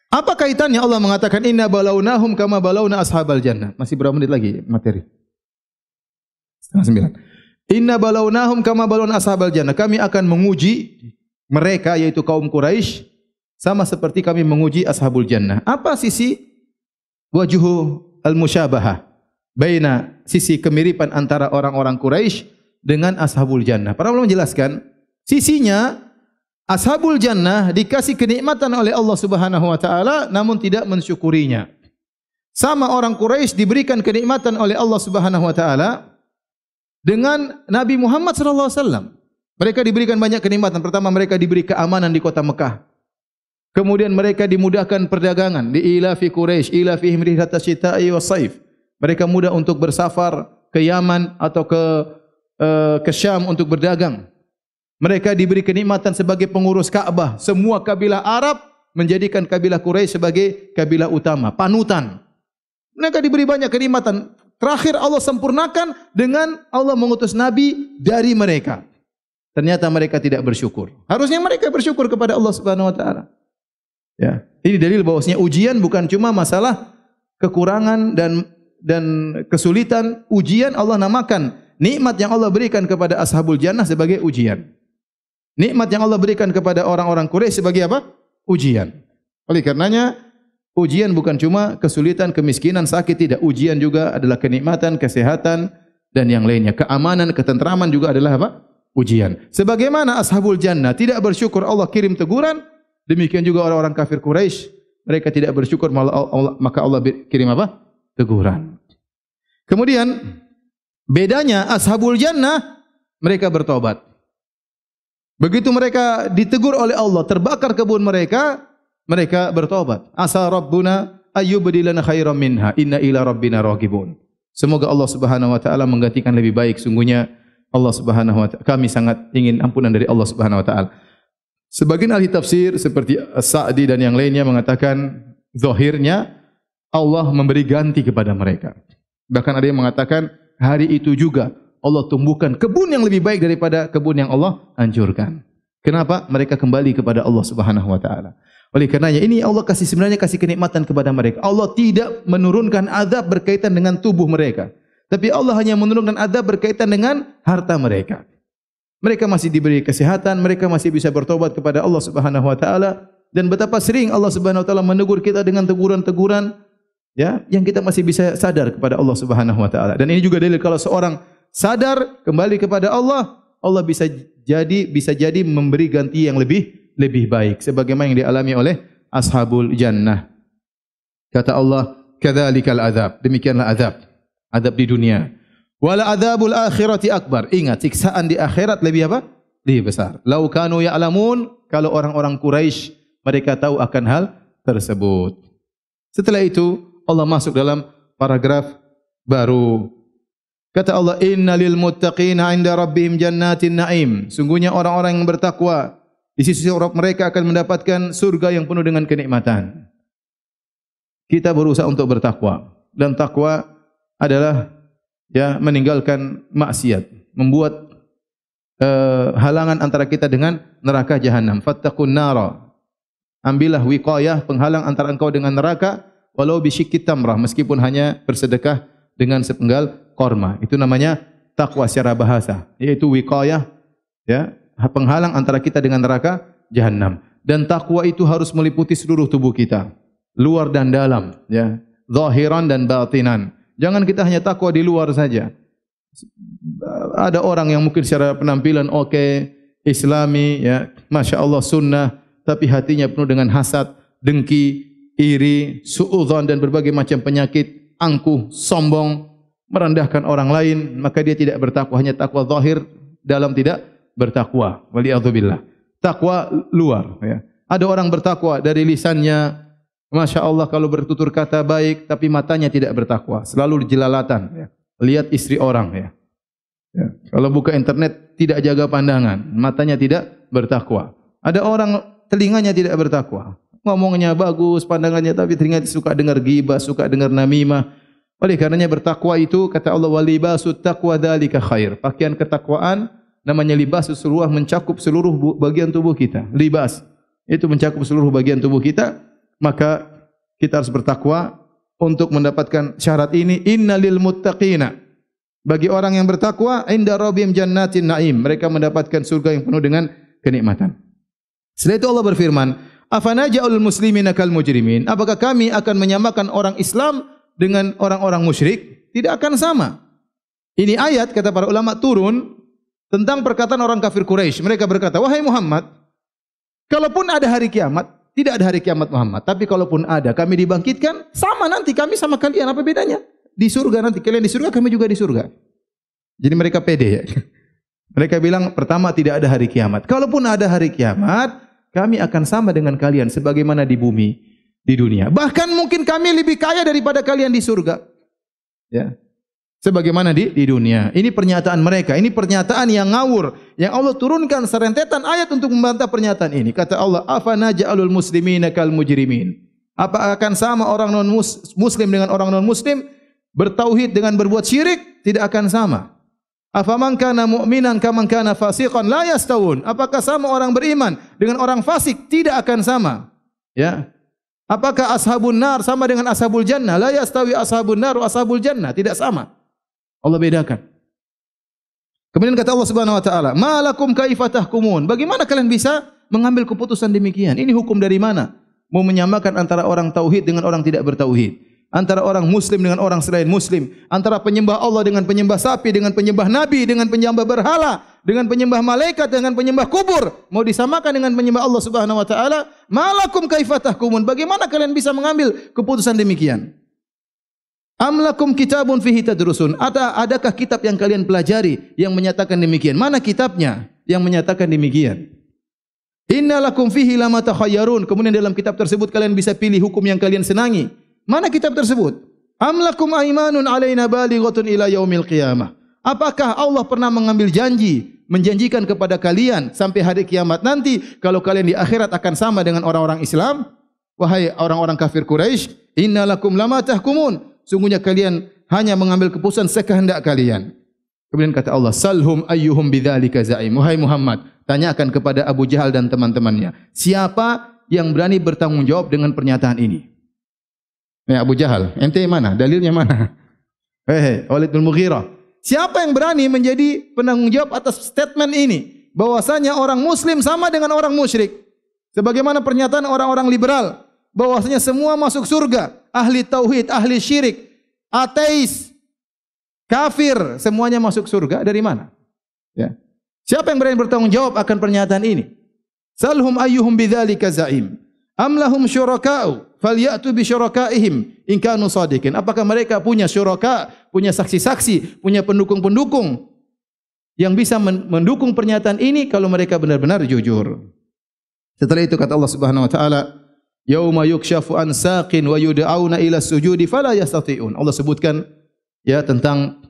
Apa kaitannya Allah mengatakan inna balawnahum kama balawna ashabal jannah? Masih berapa menit lagi materi? 8:30. Inna balawnahum kama balawna ashabal jannah. Kami akan menguji mereka yaitu kaum Quraisy sama seperti kami menguji ashabul jannah. Apa sisi wajuhu al-musyabahah? Baina, sisi kemiripan antara orang-orang Quraisy dengan ashabul jannah. Para ulama menjelaskan, sisinya ashabul jannah dikasih kenikmatan oleh Allah Subhanahu wa taala namun tidak mensyukurinya. Sama orang Quraisy diberikan kenikmatan oleh Allah Subhanahu wa taala dengan Nabi Muhammad sallallahu alaihi wasallam. Mereka diberikan banyak kenikmatan. Pertama, mereka diberi keamanan di kota Mekah. Kemudian mereka dimudahkan perdagangan. Di ilafi Quraisy, ilafihim rihlatas syita'i was-saif. Mereka mudah untuk bersafar ke Yaman atau ke Syam untuk berdagang. Mereka diberi kenikmatan sebagai pengurus Ka'bah. Semua kabilah Arab menjadikan kabilah Quraisy sebagai kabilah utama, panutan. Mereka diberi banyak kenikmatan. Terakhir Allah sempurnakan dengan Allah mengutus nabi dari mereka. Ternyata mereka tidak bersyukur. Harusnya mereka bersyukur kepada Allah Subhanahu wa taala. Ya, ini dalil bahwasanya ujian bukan cuma masalah kekurangan dan kesulitan. Ujian Allah namakan nikmat yang Allah berikan kepada ashabul jannah sebagai ujian. Nikmat yang Allah berikan kepada orang-orang Quraisy sebagai apa? Ujian. Oleh karenanya ujian bukan cuma kesulitan, kemiskinan, sakit, tidak. Ujian juga adalah kenikmatan, kesehatan dan yang lainnya. Keamanan, ketentraman juga adalah apa? Ujian. Sebagaimana ashabul jannah tidak bersyukur Allah kirim teguran, demikian juga orang-orang kafir Quraisy, mereka tidak bersyukur maka Allah kirim apa? Teguran. Kemudian bedanya ashabul jannah mereka bertobat. Begitu mereka ditegur oleh Allah, terbakar kebun mereka, mereka bertobat. Asa rabbuna ayyubdilana khairan minha inna ila rabbina raghibun. Semoga Allah Subhanahu wa taala menggantikan lebih baik. Sungguhnya Allah Subhanahu wa taala, kami sangat ingin ampunan dari Allah Subhanahu wa taala. Sebagian ahli tafsir seperti As-Sa'di dan yang lainnya mengatakan zahirnya Allah memberi ganti kepada mereka. Bahkan ada yang mengatakan hari itu juga Allah tumbuhkan kebun yang lebih baik daripada kebun yang Allah hancurkan. Kenapa? Mereka kembali kepada Allah Subhanahu wa taala. Oleh karenanya ini Allah sebenarnya kasih kenikmatan kepada mereka. Allah tidak menurunkan azab berkaitan dengan tubuh mereka, tapi Allah hanya menurunkan azab berkaitan dengan harta mereka. Mereka masih diberi kesehatan, mereka masih bisa bertobat kepada Allah Subhanahu wa taala, dan betapa sering Allah Subhanahu wa taala menegur kita dengan teguran-teguran ya yang kita masih bisa sadar kepada Allah Subhanahu wa taala. Dan ini juga dalil kalau seorang sadar kembali kepada Allah, Allah bisa jadi memberi ganti yang lebih baik sebagaimana yang dialami oleh ashabul jannah. Kata Allah, "Kadzalikal azab." Demikianlah azab di dunia. Wala adzabul akhirati akbar. Ingat, siksaan di akhirat lebih apa? Lebih besar. Lau kanu ya'lamun, kalau orang-orang Quraisy mereka tahu akan hal tersebut. Setelah itu Allah masuk dalam paragraf baru. Kata Allah, "Innalil muttaqina 'inda rabbihim jannatin na'im." Sungguhnya orang-orang yang bertakwa di sisi Rabb mereka akan mendapatkan surga yang penuh dengan kenikmatan. Kita berusaha untuk bertakwa, dan takwa adalah ya meninggalkan maksiat, membuat halangan antara kita dengan neraka jahanam. Fattaqun nara. Ambillah wiqayah, penghalang antara engkau dengan neraka, walau bisyikki tamrah, meskipun hanya bersedekah dengan sepenggal korma. Itu namanya takwa secara bahasa, yaitu wiqayah, ya, penghalang antara kita dengan neraka jahanam. Dan takwa itu harus meliputi seluruh tubuh kita, luar dan dalam, ya, zahiran dan batinan. Jangan kita hanya takwa di luar saja. Ada orang yang mungkin secara penampilan oke, Islami, ya, masya Allah sunnah, tapi hatinya penuh dengan hasad, dengki, iri, suudzon dan berbagai macam penyakit, angkuh, sombong, merendahkan orang lain, maka dia tidak bertakwa, hanya takwa zahir, dalam tidak bertakwa. Waliyadzubillah. Takwa luar, ya. Ada orang bertakwa dari lisannya, masya Allah kalau bertutur kata baik, tapi matanya tidak bertakwa, selalu jelalatan, ya. Lihat istri orang, ya. Ya. Kalau buka internet tidak jaga pandangan, matanya tidak bertakwa. Ada orang telinganya tidak bertakwa, ngomongnya bagus, pandangannya, tapi telinga suka dengar ghibah, suka dengar namimah. Oleh karenanya bertakwa itu, kata Allah, walibasut taqwa dzalika khair. Pakaian ketakwaan namanya libas, seluruh mencakup seluruh bagian tubuh kita. Libas itu mencakup seluruh bagian tubuh kita, maka kita harus bertakwa untuk mendapatkan syarat ini. Innalil muttaqina, bagi orang yang bertakwa, inda rabbihim jannatin na'im, mereka mendapatkan surga yang penuh dengan kenikmatan. Setelah itu Allah berfirman, afanaja'ul muslimina kal mujrimin, apakah kami akan menyamakan orang Islam dengan orang-orang musyrik? Tidak akan sama. Ini ayat, kata para ulama, turun tentang perkataan orang kafir Quraisy. Mereka berkata, wahai Muhammad, kalaupun ada hari kiamat, tidak ada hari kiamat Muhammad, tapi kalaupun ada, kami dibangkitkan, sama nanti kami sama kalian, apa bedanya? Di surga nanti, kalian di surga, kami juga di surga. Jadi mereka pede, ya. Mereka bilang pertama tidak ada hari kiamat. Kalaupun ada hari kiamat, kami akan sama dengan kalian sebagaimana di bumi, di dunia. Bahkan mungkin kami lebih kaya daripada kalian di surga. Ya. Sebagaimana di dunia. Ini pernyataan mereka. Ini pernyataan yang ngawur. Yang Allah turunkan serentetan ayat untuk membantah pernyataan ini. Kata Allah, "Afanaj'alul muslimina kal mujrimin." Apa akan sama orang non-muslim dengan orang non-muslim? Bertauhid dengan berbuat syirik? Tidak akan sama. Afaman kana mu'minan kaman kana fasiqan la yastawun. Apakah sama orang beriman dengan orang fasik? Tidak akan sama. Ya. Apakah ashabun nar sama dengan ashabul jannah? La yastawi ashabun nar wa ashabul jannah. Tidak sama. Allah bedakan. Kemudian kata Allah Subhanahu wa taala, "Ma lakum kaifa tahkumun?" Bagaimana kalian bisa mengambil keputusan demikian? Ini hukum dari mana? Mau menyamakan antara orang tauhid dengan orang tidak bertauhid. Antara orang muslim dengan orang selain muslim, antara penyembah Allah dengan penyembah sapi, dengan penyembah nabi, dengan penyembah berhala, dengan penyembah malaikat, dengan penyembah kubur, mau disamakan dengan penyembah Allah Subhanahu wa taala? Malakum kaifa tahkumun? Bagaimana kalian bisa mengambil keputusan demikian? Am lakum kitabun fihi tadrusun? Adakah kitab yang kalian pelajari yang menyatakan demikian? Mana kitabnya yang menyatakan demikian? Inna lakum fihi lama takhayyarun. Kemudian dalam kitab tersebut kalian bisa pilih hukum yang kalian senangi. Mana kitab tersebut? Am lakum aimanun alaina balighatun ila yaumil qiyamah. Apakah Allah pernah mengambil janji, menjanjikan kepada kalian sampai hari kiamat nanti kalau kalian di akhirat akan sama dengan orang-orang Islam? Wahai orang-orang kafir Quraisy, inna lakum lama tahkumun. Sungguhnya kalian hanya mengambil keputusan sekehendak kalian. Kemudian kata Allah, salhum ayyuhum bidzalika za'im. Wahai Muhammad, tanyakan kepada Abu Jahal dan teman-temannya, siapa yang berani bertanggung jawab dengan pernyataan ini? Ya Abu Jahal, ente mana? Dalilnya mana? Walid bin Mughirah. Siapa yang berani menjadi penanggung jawab atas statement ini? Bahwasanya orang muslim sama dengan orang musyrik. Sebagaimana pernyataan orang-orang liberal. Bahwasanya semua masuk surga. Ahli tauhid, ahli syirik, ateis, kafir, semuanya masuk surga. Dari mana? Ya. Siapa yang berani bertanggung jawab akan pernyataan ini? Salhum ayyuhum bidzalika za'im. Am lahum syuraka'u falyatu bi syurakaihim in kanu shadiqin. Apakah mereka punya syuraka, punya saksi-saksi, punya pendukung-pendukung yang bisa mendukung pernyataan ini kalau mereka benar-benar jujur. Setelah itu kata Allah Subhanahu wa taala, yauma yukshafu an saqin wa yud'auna ila sujudi fala yastati'un. Allah sebutkan ya tentang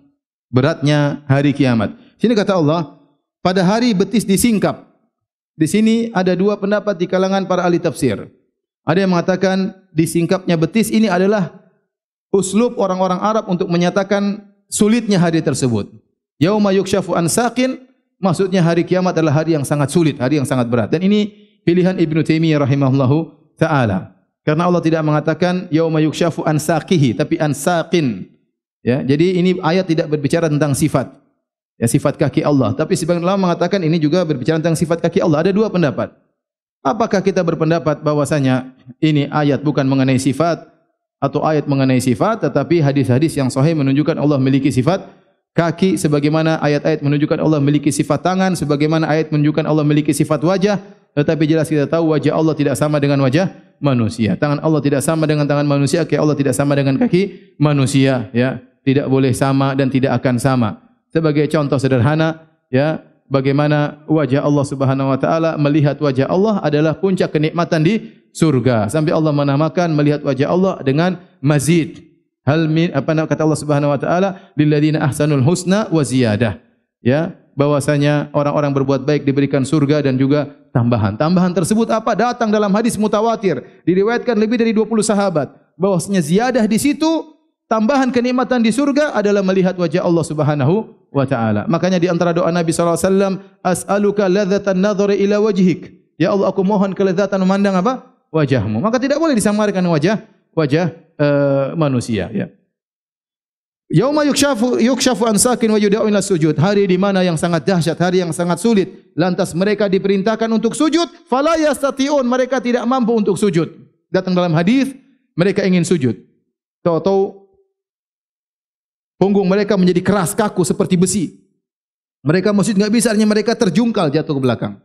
beratnya hari kiamat. Sini kata Allah, pada hari betis disingkap. Di sini ada dua pendapat di kalangan para ahli tafsir. Ada yang mengatakan disingkapnya betis ini adalah uslub orang-orang Arab untuk menyatakan sulitnya hari tersebut. Yauma yukshafu an saqin, maksudnya hari kiamat adalah hari yang sangat sulit, hari yang sangat berat. Dan ini pilihan Ibnu Taimiyah rahimahullahu taala. Karena Allah tidak mengatakan yauma yukshafu an saqihi, tapi an saqin. Ya, jadi ini ayat tidak berbicara tentang sifat. Ya, sifat kaki Allah. Tapi sebagian ulama mengatakan ini juga berbicara tentang sifat kaki Allah. Ada dua pendapat. Apakah kita berpendapat bahwasanya ini ayat bukan mengenai sifat atau ayat mengenai sifat, tetapi hadis-hadis yang sahih menunjukkan Allah memiliki sifat kaki, sebagaimana ayat-ayat menunjukkan Allah memiliki sifat tangan, sebagaimana ayat menunjukkan Allah memiliki sifat wajah. Tetapi jelas kita tahu wajah Allah tidak sama dengan wajah manusia. Tangan Allah tidak sama dengan tangan manusia, kaki Allah tidak sama dengan kaki manusia. Ya, tidak boleh sama dan tidak akan sama. Sebagai contoh sederhana, ya, bagaimana wajah Allah Subhanahu wa taala, melihat wajah Allah adalah puncak kenikmatan di surga. Sampai Allah menamakan melihat wajah Allah dengan mazid. Hal min kata Allah Subhanahu wa taala, lil ladzina ahsanul husna wa ziyadah. Ya, bahwasanya orang-orang berbuat baik diberikan surga dan juga tambahan. Tambahan tersebut apa? Datang dalam hadis mutawatir, diriwayatkan lebih dari 20 sahabat, bahwasanya ziyadah di situ, tambahan kenikmatan di surga adalah melihat wajah Allah Subhanahu wa taala. Makanya di antara doa Nabi sallallahu alaihi wasallam, as'aluka ladzatan nadhari ila wajhik. Ya Allah, aku mohon kelezatan memandang apa? Wajahmu. Maka tidak boleh disamarkan wajah manusia, ya. Yauma yukshafu an saqin wa yud'u ila sujud. Hari di mana yang sangat dahsyat, hari yang sangat sulit. Lantas mereka diperintahkan untuk sujud, fala yastati'un, mereka tidak mampu untuk sujud. Datang dalam hadis, mereka ingin sujud. Tahu-tahu punggung mereka menjadi keras, kaku seperti besi. Mereka sujud enggak bisa, artinya mereka terjungkal jatuh ke belakang.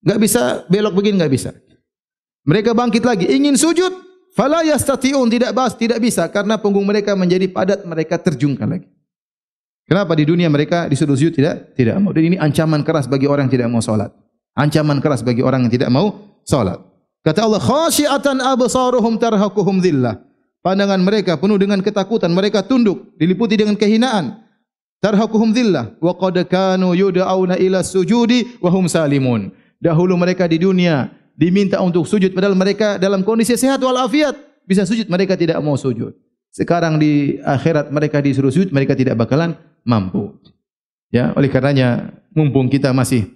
Enggak bisa belok begini, enggak bisa. Mereka bangkit lagi, ingin sujud, fala yastati'un, tidak bisa karena punggung mereka menjadi padat, mereka terjungkal lagi. Kenapa di dunia mereka disuruh sujud tidak mau. Dan ini ancaman keras bagi orang yang tidak mau salat. Ancaman keras bagi orang yang tidak mau salat. Kata Allah, khasyiatan absaruhum tarhaquhum dhillah. Pandangan mereka penuh dengan ketakutan, mereka tunduk, diliputi dengan kehinaan. Tarhaquhum dhillah wa qad kanu yud'auna ila sujudi wa hum salimun. Dahulu mereka di dunia diminta untuk sujud padahal mereka dalam kondisi sehat walafiat, bisa sujud, mereka tidak mau sujud. Sekarang di akhirat mereka disuruh sujud, mereka tidak bakalan mampu. Ya, oleh karenanya mumpung kita masih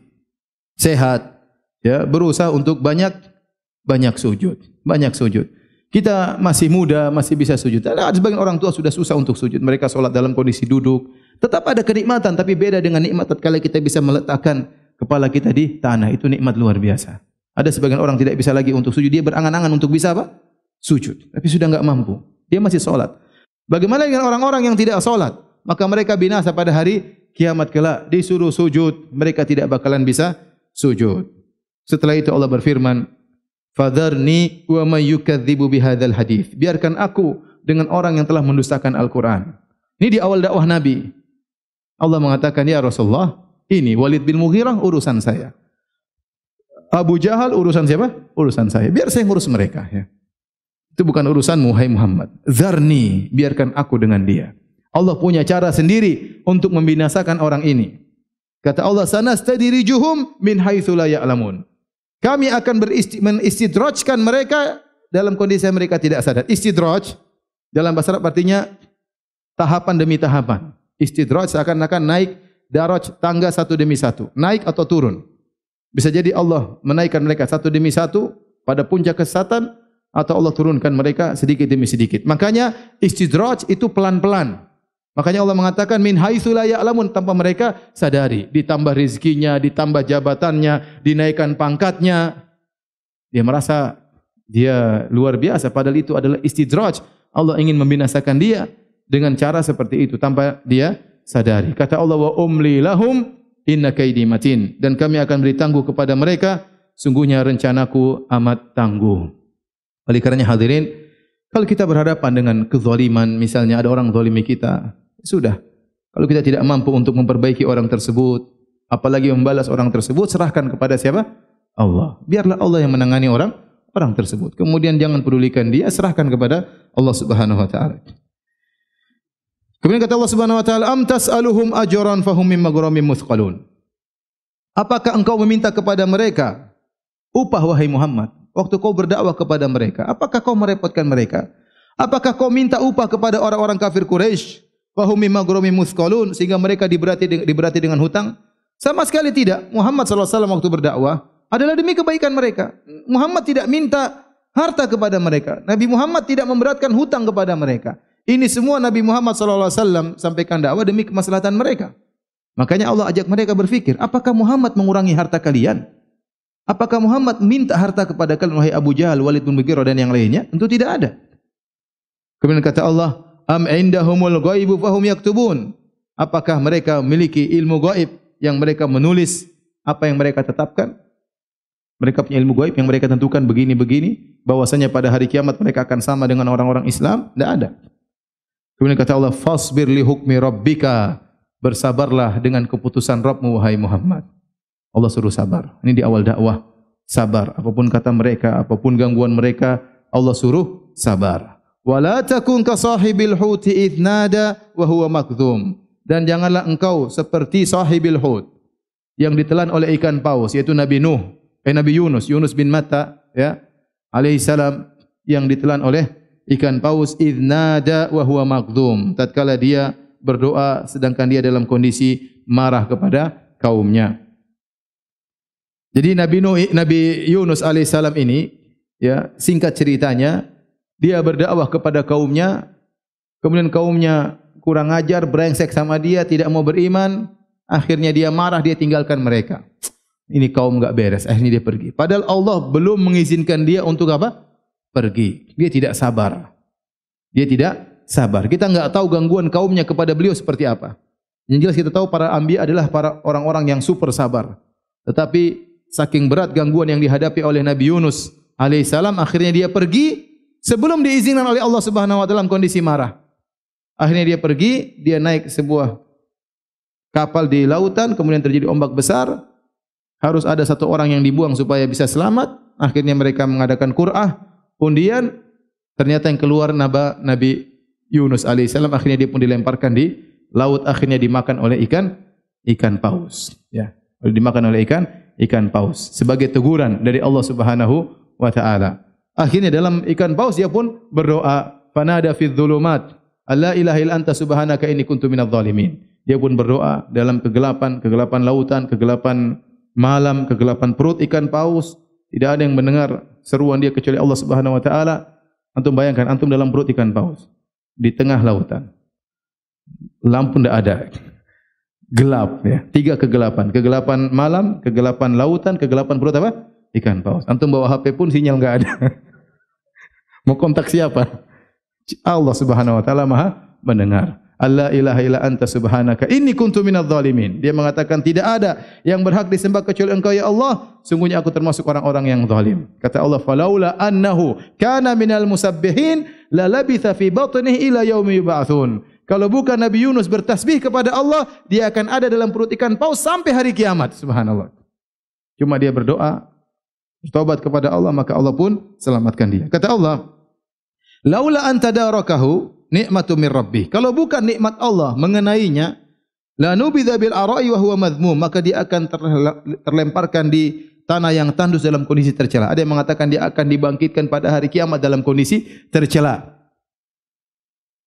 sehat, ya, berusaha untuk banyak sujud, banyak sujud. Kita masih muda, masih bisa sujud. Ada sebagian orang tua sudah susah untuk sujud. Mereka solat dalam kondisi duduk. Tetap ada kenikmatan, tapi beda dengan nikmat tatkala kita bisa meletakkan kepala kita di tanah. Itu nikmat luar biasa. Ada sebagian orang tidak bisa lagi untuk sujud. Dia berangan-angan untuk bisa apa? Sujud. Tapi sudah enggak mampu. Dia masih solat. Bagaimana dengan orang-orang yang tidak solat? Maka mereka binasa pada hari kiamat kelak. Disuruh sujud, mereka tidak bakalan bisa sujud. Setelah itu Allah berfirman, "Fadharni wa may yukadzibu bihadzal hadits." Biarkan aku dengan orang yang telah mendustakan Al-Qur'an. Ini di awal dakwah Nabi. Allah mengatakan, "Ya Rasulullah, ini Walid bin Mughirah urusan saya. Abu Jahal urusan siapa? Urusan saya. Biar saya ngurus mereka, ya. Itu bukan urusanmu, hai Muhammad. Zarni, biarkan aku dengan dia." Allah punya cara sendiri untuk membinasakan orang ini. Kata Allah, "Sanastadrijuhum min haitsu la ya'lamun." Kami akan menistidrajkan mereka dalam kondisi mereka tidak sadar. Istidraj dalam bahasa Arab artinya tahapan demi tahapan. Istidraj seakan-akan naik daraj tangga satu demi satu, naik atau turun. Bisa jadi Allah menaikkan mereka satu demi satu pada puncak kesesatan, atau Allah turunkan mereka sedikit demi sedikit. Makanya istidraj itu pelan-pelan. Makanya Allah mengatakan min haitsu la ya'lamun, tanpa mereka sadari. Ditambah rezekinya, ditambah jabatannya, dinaikkan pangkatnya. Dia merasa dia luar biasa, padahal itu adalah istidraj. Allah ingin membinasakan dia dengan cara seperti itu tanpa dia sadari. Kata Allah, "Wa umli lahum inna kaidi matin." Dan kami akan beri tangguh kepada mereka, sungguhnya rencanaku amat tangguh. Oleh karenanya hadirin, kalau kita berhadapan dengan kezaliman, misalnya ada orang zalimi kita, sudah. Kalau kita tidak mampu untuk memperbaiki orang tersebut, apalagi membalas orang tersebut, serahkan kepada siapa? Allah. Biarlah Allah yang menangani orang tersebut. Kemudian jangan pedulikan dia, serahkan kepada Allah Subhanahu wa taala. Kemudian kata Allah Subhanahu wa taala, "Am tas'aluhum ajran fahum min maghramin muthqalun." Apakah engkau meminta kepada mereka upah, wahai Muhammad? Waktu kau berdakwah kepada mereka, apakah kau merepotkan mereka? Apakah kau minta upah kepada orang-orang kafir Quraisy? Fahum min maghramin muthqalun, sehingga mereka diberati dengan hutang? Sama sekali tidak. Muhammad sallallahu alaihi wasallam waktu berdakwah adalah demi kebaikan mereka. Muhammad tidak minta harta kepada mereka. Nabi Muhammad tidak memberatkan hutang kepada mereka. Ini semua Nabi Muhammad sallallahu alaihi wasallam sampaikan dakwah demi kemaslahatan mereka. Makanya Allah ajak mereka berfikir, apakah Muhammad mengurangi harta kalian? Apakah Muhammad minta harta kepada kalian, wahai Abu Jahal, Walid bin Mughirah dan yang lainnya? Tentu tidak ada. Kemudian kata Allah, "Am indahumul ghaibu fahum yaktubun." Apakah mereka memiliki ilmu gaib yang mereka menulis apa yang mereka tetapkan? Mereka punya ilmu gaib yang mereka tentukan begini-begini, bahwasanya pada hari kiamat mereka akan sama dengan orang-orang Islam? Tidak ada. Kemudian kata Allah, "Fasbir li hukmi rabbika." Bersabarlah dengan keputusan Rabbmu, wahai Muhammad. Allah suruh sabar. Ini di awal dakwah. Sabar. Apapun kata mereka, apapun gangguan mereka, Allah suruh sabar. Wala takun ka sahibil huti idh nada wa huwa makdhum. Dan janganlah engkau seperti sahibil hut yang ditelan oleh ikan paus, yaitu Nabi Yunus bin Matta, ya, alaihi salam, yang ditelan oleh ikan paus idh nada wa huwa makdhum. Tatkala dia berdoa sedangkan dia dalam kondisi marah kepada kaumnya. Jadi Nabi Yunus alaihissalam ini, ya, singkat ceritanya, dia berdakwah kepada kaumnya, kemudian kaumnya kurang ajar, brengsek sama dia, tidak mau beriman, akhirnya dia marah, dia tinggalkan mereka. Ini kaum enggak beres, akhirnya dia pergi. Padahal Allah belum mengizinkan dia untuk apa? Pergi. Dia tidak sabar. Dia tidak sabar. Kita enggak tahu gangguan kaumnya kepada beliau seperti apa. Yang jelas kita tahu para anbiya adalah para orang-orang yang super sabar. Tetapi saking berat gangguan yang dihadapi oleh Nabi Yunus alaihissalam, akhirnya dia pergi sebelum diizinkan oleh Allah Subhanahu wa taala dalam kondisi marah. Akhirnya dia pergi, dia naik sebuah kapal di lautan, kemudian terjadi ombak besar, harus ada satu orang yang dibuang supaya bisa selamat. Akhirnya mereka mengadakan qur'ah, undian, ternyata yang keluar Nabi Yunus alaihissalam, akhirnya dia pun dilemparkan di laut, akhirnya dimakan oleh ikan paus. Ya, dimakan oleh ikan paus sebagai teguran dari Allah Subhanahu wa taala. Akhirnya dalam ikan paus dia pun berdoa, fanada fidz dzulumat, alla ilaha illa anta subhanaka inni kuntu minadz zalimin. Dia pun berdoa dalam kegelapan lautan, kegelapan malam, kegelapan perut ikan paus. Tidak ada yang mendengar seruan dia kecuali Allah Subhanahu wa taala. Antum bayangkan antum dalam perut ikan paus di tengah lautan. Lampu tidak ada. Gelap ya. 3 kegelapan. Kegelapan malam, kegelapan lautan, kegelapan perut apa? Ikan paus. Antum bawa HP pun sinyal enggak ada. Mau kontak siapa? Allah Subhanahu wa taala Maha mendengar. Alla ilaha illa anta subhanaka inni kuntu minadz zalimin. Dia mengatakan tidak ada yang berhak disembah kecuali Engkau ya Allah, sungguhnya aku termasuk orang-orang yang zalim. Kata Allah, falaula annahu kana minal musabbihin la labitha fi batnihi ila yaumi yub'atsun. Kalau bukan Nabi Yunus bertasbih kepada Allah, dia akan ada dalam perut ikan paus sampai hari kiamat. Subhanallah. Cuma dia berdoa, bertobat kepada Allah, maka Allah pun selamatkan dia. Kata Allah, laula anta darakahu nikmatu min rabbih. Kalau bukan nikmat Allah mengenainya, la nubidza bil ara'i wa huwa madhmum, maka dia akan terlemparkan di tanah yang tandus dalam kondisi tercela. Ada yang mengatakan dia akan dibangkitkan pada hari kiamat dalam kondisi tercela.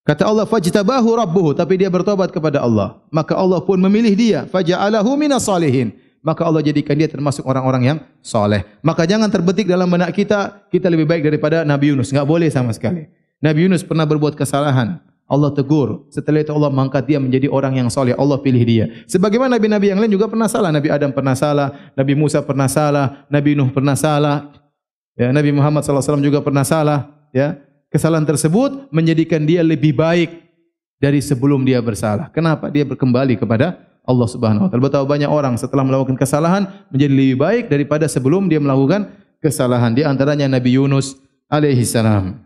Kata Allah, fajtabahu rabbuhu, tapi dia bertobat kepada Allah, maka Allah pun memilih dia, faja'alahu minas salihin, maka Allah jadikan dia termasuk orang-orang yang saleh. Maka jangan terbetik dalam benak kita lebih baik daripada Nabi Yunus. Enggak boleh sama sekali. Nabi Yunus pernah berbuat kesalahan, Allah tegur. Setelah itu Allah mengangkat dia menjadi orang yang saleh. Allah pilih dia. Sebagaimana nabi-nabi yang lain juga pernah salah. Nabi Adam pernah salah, Nabi Musa pernah salah, Nabi Nuh pernah salah. Ya, Nabi Muhammad SAW juga pernah salah. Ya, kesalahan tersebut menjadikan dia lebih baik dari sebelum dia bersalah. Kenapa? Dia berkembali kepada Allah Subhanahu wa taala. Betapa banyak orang setelah melakukan kesalahan menjadi lebih baik daripada sebelum dia melakukan kesalahan. Di antaranya Nabi Yunus alaihi salam.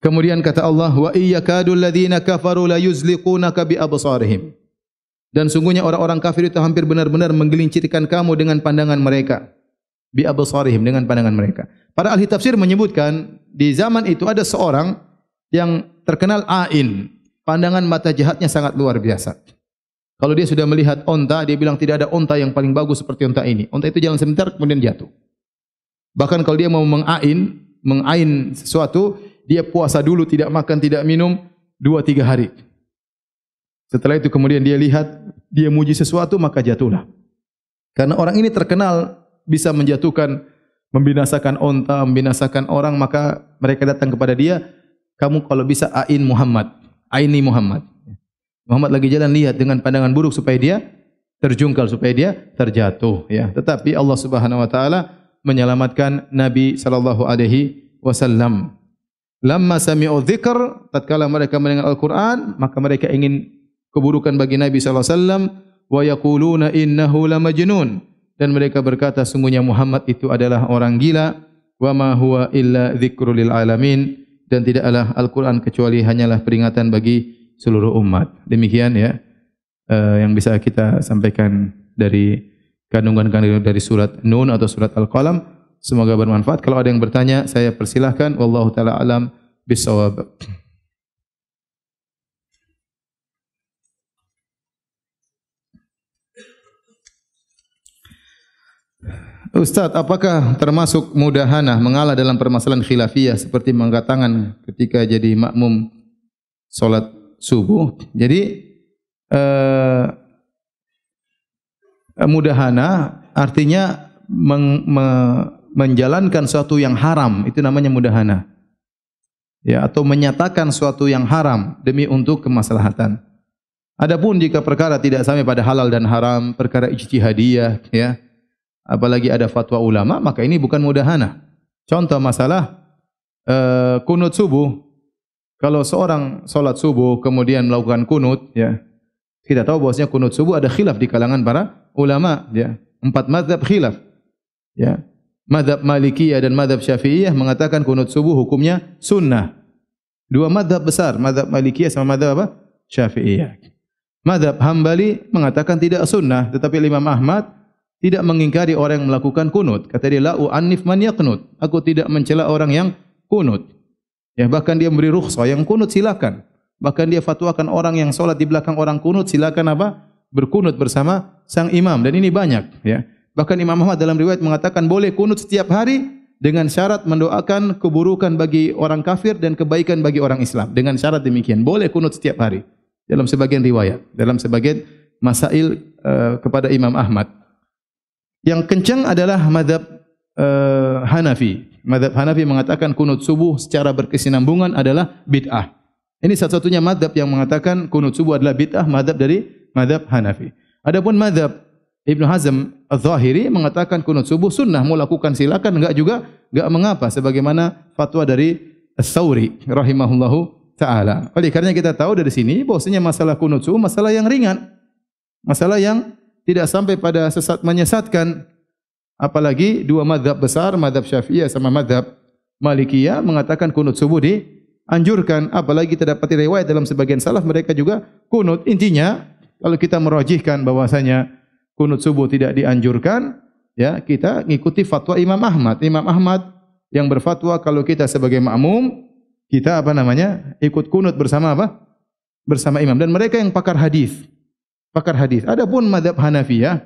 Kemudian kata Allah, wa iyyakadul ladzina kafaru la yuzliqunaka bi absarihim. Dan sungguhnya orang-orang kafir itu hampir benar-benar menggelincirkan kamu dengan pandangan mereka. Bi absarihim, dengan pandangan mereka. Para ahli tafsir menyebutkan di zaman itu ada seorang yang terkenal ain. Pandangan mata jahatnya sangat luar biasa. Kalau dia sudah melihat onta, dia bilang tidak ada onta yang paling bagus seperti onta ini. Onta itu jalan sebentar kemudian jatuh. Bahkan kalau dia mau mengain sesuatu, dia puasa dulu, tidak makan, tidak minum 2-3 hari. Setelah itu kemudian dia lihat, dia muji sesuatu, maka jatuhlah. Karena orang ini terkenal bisa menjatuhkan, membinasakan onta, membinasakan orang, maka mereka datang kepada dia, kamu kalau bisa ain Muhammad, aini Muhammad. Muhammad lagi jalan, lihat dengan pandangan buruk supaya dia terjungkal, supaya dia terjatuh. Ya. Tetapi Allah Subhanahu wa taala menyelamatkan Nabi sallallahu alaihi wasallam. Lamma sami'u dzikr, tatkala mereka mendengar Al-Qur'an, maka mereka ingin keburukan bagi Nabi sallallahu alaihi wasallam, wa yaquluna innahu lamajnun, dan mereka berkata sungguhnya Muhammad itu adalah orang gila, wa ma huwa illa dzikrul lil alamin, dan tidaklah Al-Qur'an kecuali hanyalah peringatan bagi seluruh umat. Demikian ya yang bisa kita sampaikan dari kandungan-kandungan dari surat Nun atau surat Al-Qalam. Semoga bermanfaat. Kalau ada yang bertanya, saya persilahkan. Wallahu taala alam bisawab. Ustaz, apakah termasuk mudahana mengalah dalam permasalahan khilafiyah seperti mengangkat tangan ketika jadi makmum salat subuh? Jadi mudahana artinya menjalankan suatu yang haram, itu namanya mudahana. Ya, atau menyatakan suatu yang haram demi untuk kemaslahatan. Adapun jika perkara tidak sampai pada halal dan haram, perkara ijtihadiyah, ya, apalagi ada fatwa ulama, maka ini bukan mudahana. Contoh masalah kunut subuh. Kalau seorang salat subuh kemudian melakukan kunut, ya, kita tahu bahwasanya kunut subuh ada khilaf di kalangan para ulama, ya. 4 mazhab khilaf. Ya. Mazhab Malikiyah dan mazhab Syafi'iyah mengatakan kunut subuh hukumnya sunnah. 2 mazhab besar, mazhab Malikiyah sama mazhab apa? Syafi'iyah. Mazhab Hambali mengatakan tidak sunnah, tetapi Imam Ahmad tidak mengingkari orang yang melakukan kunut. Kata dia, la u'annif man yaqnut. Aku tidak mencela orang yang kunut. Ya, bahkan dia memberi rukhsah, yang kunut silakan. Bahkan dia fatwakan orang yang salat di belakang orang kunut silakan apa? Berkunut bersama sang imam, dan ini banyak, ya. Bahkan Imam Ahmad dalam riwayat mengatakan boleh kunut setiap hari dengan syarat mendoakan keburukan bagi orang kafir dan kebaikan bagi orang Islam. Dengan syarat demikian, boleh kunut setiap hari. Dalam sebagian riwayat, dalam sebagian masail kepada Imam Ahmad. Yang kencang adalah mazhab Hanafi. Mazhab Hanafi mengatakan kunut subuh secara berkesinambungan adalah bid'ah. Ini satu-satunya mazhab yang mengatakan kunut subuh adalah bid'ah, mazhab dari mazhab Hanafi. Adapun mazhab Ibnu Hazm Al-Zahiri mengatakan kunut subuh sunnah, mau lakukan silakan, enggak juga enggak mengapa, sebagaimana fatwa dari As-Sauri rahimahullahu ta'ala. Oleh karena kita tahu dari sini bahwasanya masalah kunut subuh masalah yang ringan. Masalah yang tidak sampai pada menyesatkan. Apalagi dua mazhab besar, mazhab Syafi'iyah sama mazhab Malikiyah mengatakan kunut subuh dianjurkan. Apalagi terdapat riwayat dalam sebagian salaf mereka juga kunut. Intinya kalau kita merajihkan bahwasanya kunut subuh tidak dianjurkan, ya, kita ngikuti fatwa Imam Ahmad. Imam Ahmad yang berfatwa kalau kita sebagai makmum kita ikut kunut bersama apa? Bersama imam, dan mereka yang pakar hadis. Pakar hadis. Adapun mazhab Hanafiyah,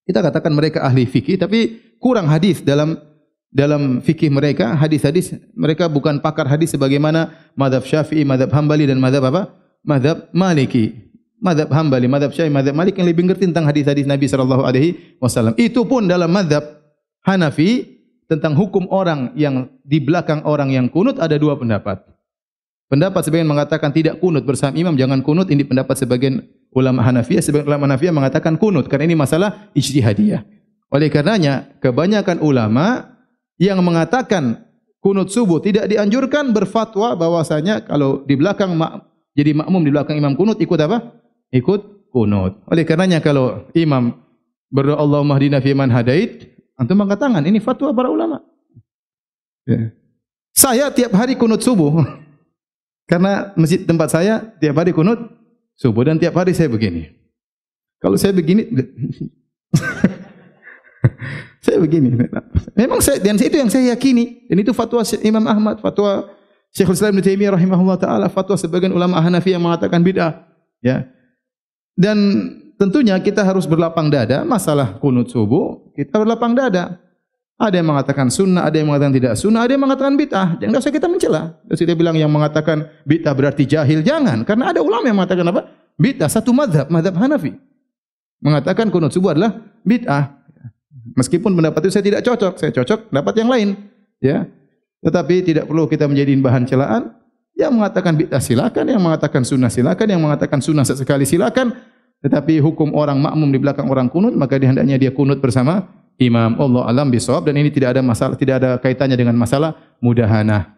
kita katakan mereka ahli fikih tapi kurang hadis dalam fikih mereka, hadis-hadis mereka bukan pakar hadis sebagaimana mazhab Syafi'i, mazhab Hambali dan mazhab apa? Mazhab Maliki. Mazhab Hambali, mazhab Syafi'i, mazhab Maliki yang lebih mengerti tentang hadis-hadis Nabi sallallahu alaihi wasallam. Itu pun dalam mazhab Hanafi tentang hukum orang yang di belakang orang yang kunut ada dua pendapat. Pendapat sebagian mengatakan tidak kunut bersama imam, jangan kunut. Ini pendapat sebagian ulama Hanafiyah. Sebagian ulama Hanafiyah mengatakan kunut karena ini masalah ijtihadiyah. Oleh karenanya kebanyakan ulama yang mengatakan kunut subuh tidak dianjurkan berfatwa bahwasanya kalau di belakang jadi makmum di belakang imam kunut ikut apa? Ikut kunut. Oleh karenanya kalau imam berdoa Allahumma hdina fi man hadait, antum angkat tangan, ini fatwa para ulama. Ya. Saya tiap hari kunut subuh. Karena masjid tempat saya tiap hari kunut subuh dan tiap hari saya begini. Kalau saya begini saya begini. Memang dan itu yang saya yakini, dan itu fatwa Imam Ahmad, fatwa Syekhul Islam Ibnu Taimiyah rahimahullah taala, fatwa sebagian ulama Hanafi yang mengatakan bid'ah, ya. Dan tentunya kita harus berlapang dada masalah kunut subuh, kita berlapang dada. Ada yang mengatakan sunnah, ada yang mengatakan tidak sunnah, ada yang mengatakan bid'ah. Jangan usah kita mencela. Terus kita bilang yang mengatakan bid'ah berarti jahil, jangan. Karena ada ulama yang mengatakan apa? Bid'ah, satu mazhab Hanafi. Mengatakan kunut subuh adalah bid'ah. Meskipun pendapat itu saya tidak cocok, saya cocok pendapat yang lain, ya. Tetapi tidak perlu kita menjadi bahan celaan. Yang mengatakan bid'ah silakan, yang mengatakan sunnah silakan, yang mengatakan sunnah sesekali silakan. Tetapi hukum orang makmum di belakang orang kunut, maka hendaknya dia kunut bersama imam. Allah alam bisawab, dan ini tidak ada masalah, tidak ada kaitannya dengan masalah mudahanah.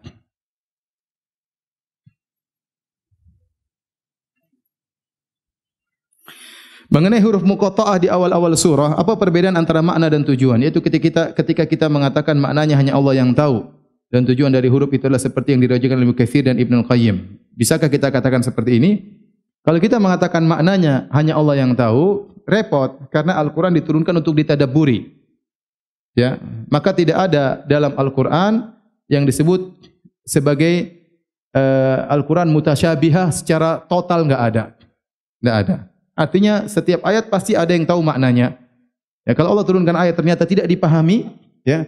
Mengenai huruf muqatta'ah di awal-awal surah, apa perbedaan antara makna dan tujuan? Yaitu ketika kita mengatakan maknanya hanya Allah yang tahu, dan tujuan dari huruf itu adalah seperti yang dirajikan oleh Mukatsir dan Ibnu Qayyim. Bisakah kita katakan seperti ini? Kalau kita mengatakan maknanya hanya Allah yang tahu, repot, karena Al-Quran diturunkan untuk ditadabburi. Ya, maka tidak ada dalam Al-Quran yang disebut sebagai Al-Quran mutasyabihah secara total, enggak ada. Artinya setiap ayat pasti ada yang tahu maknanya. Ya, kalau Allah turunkan ayat ternyata tidak dipahami, ya,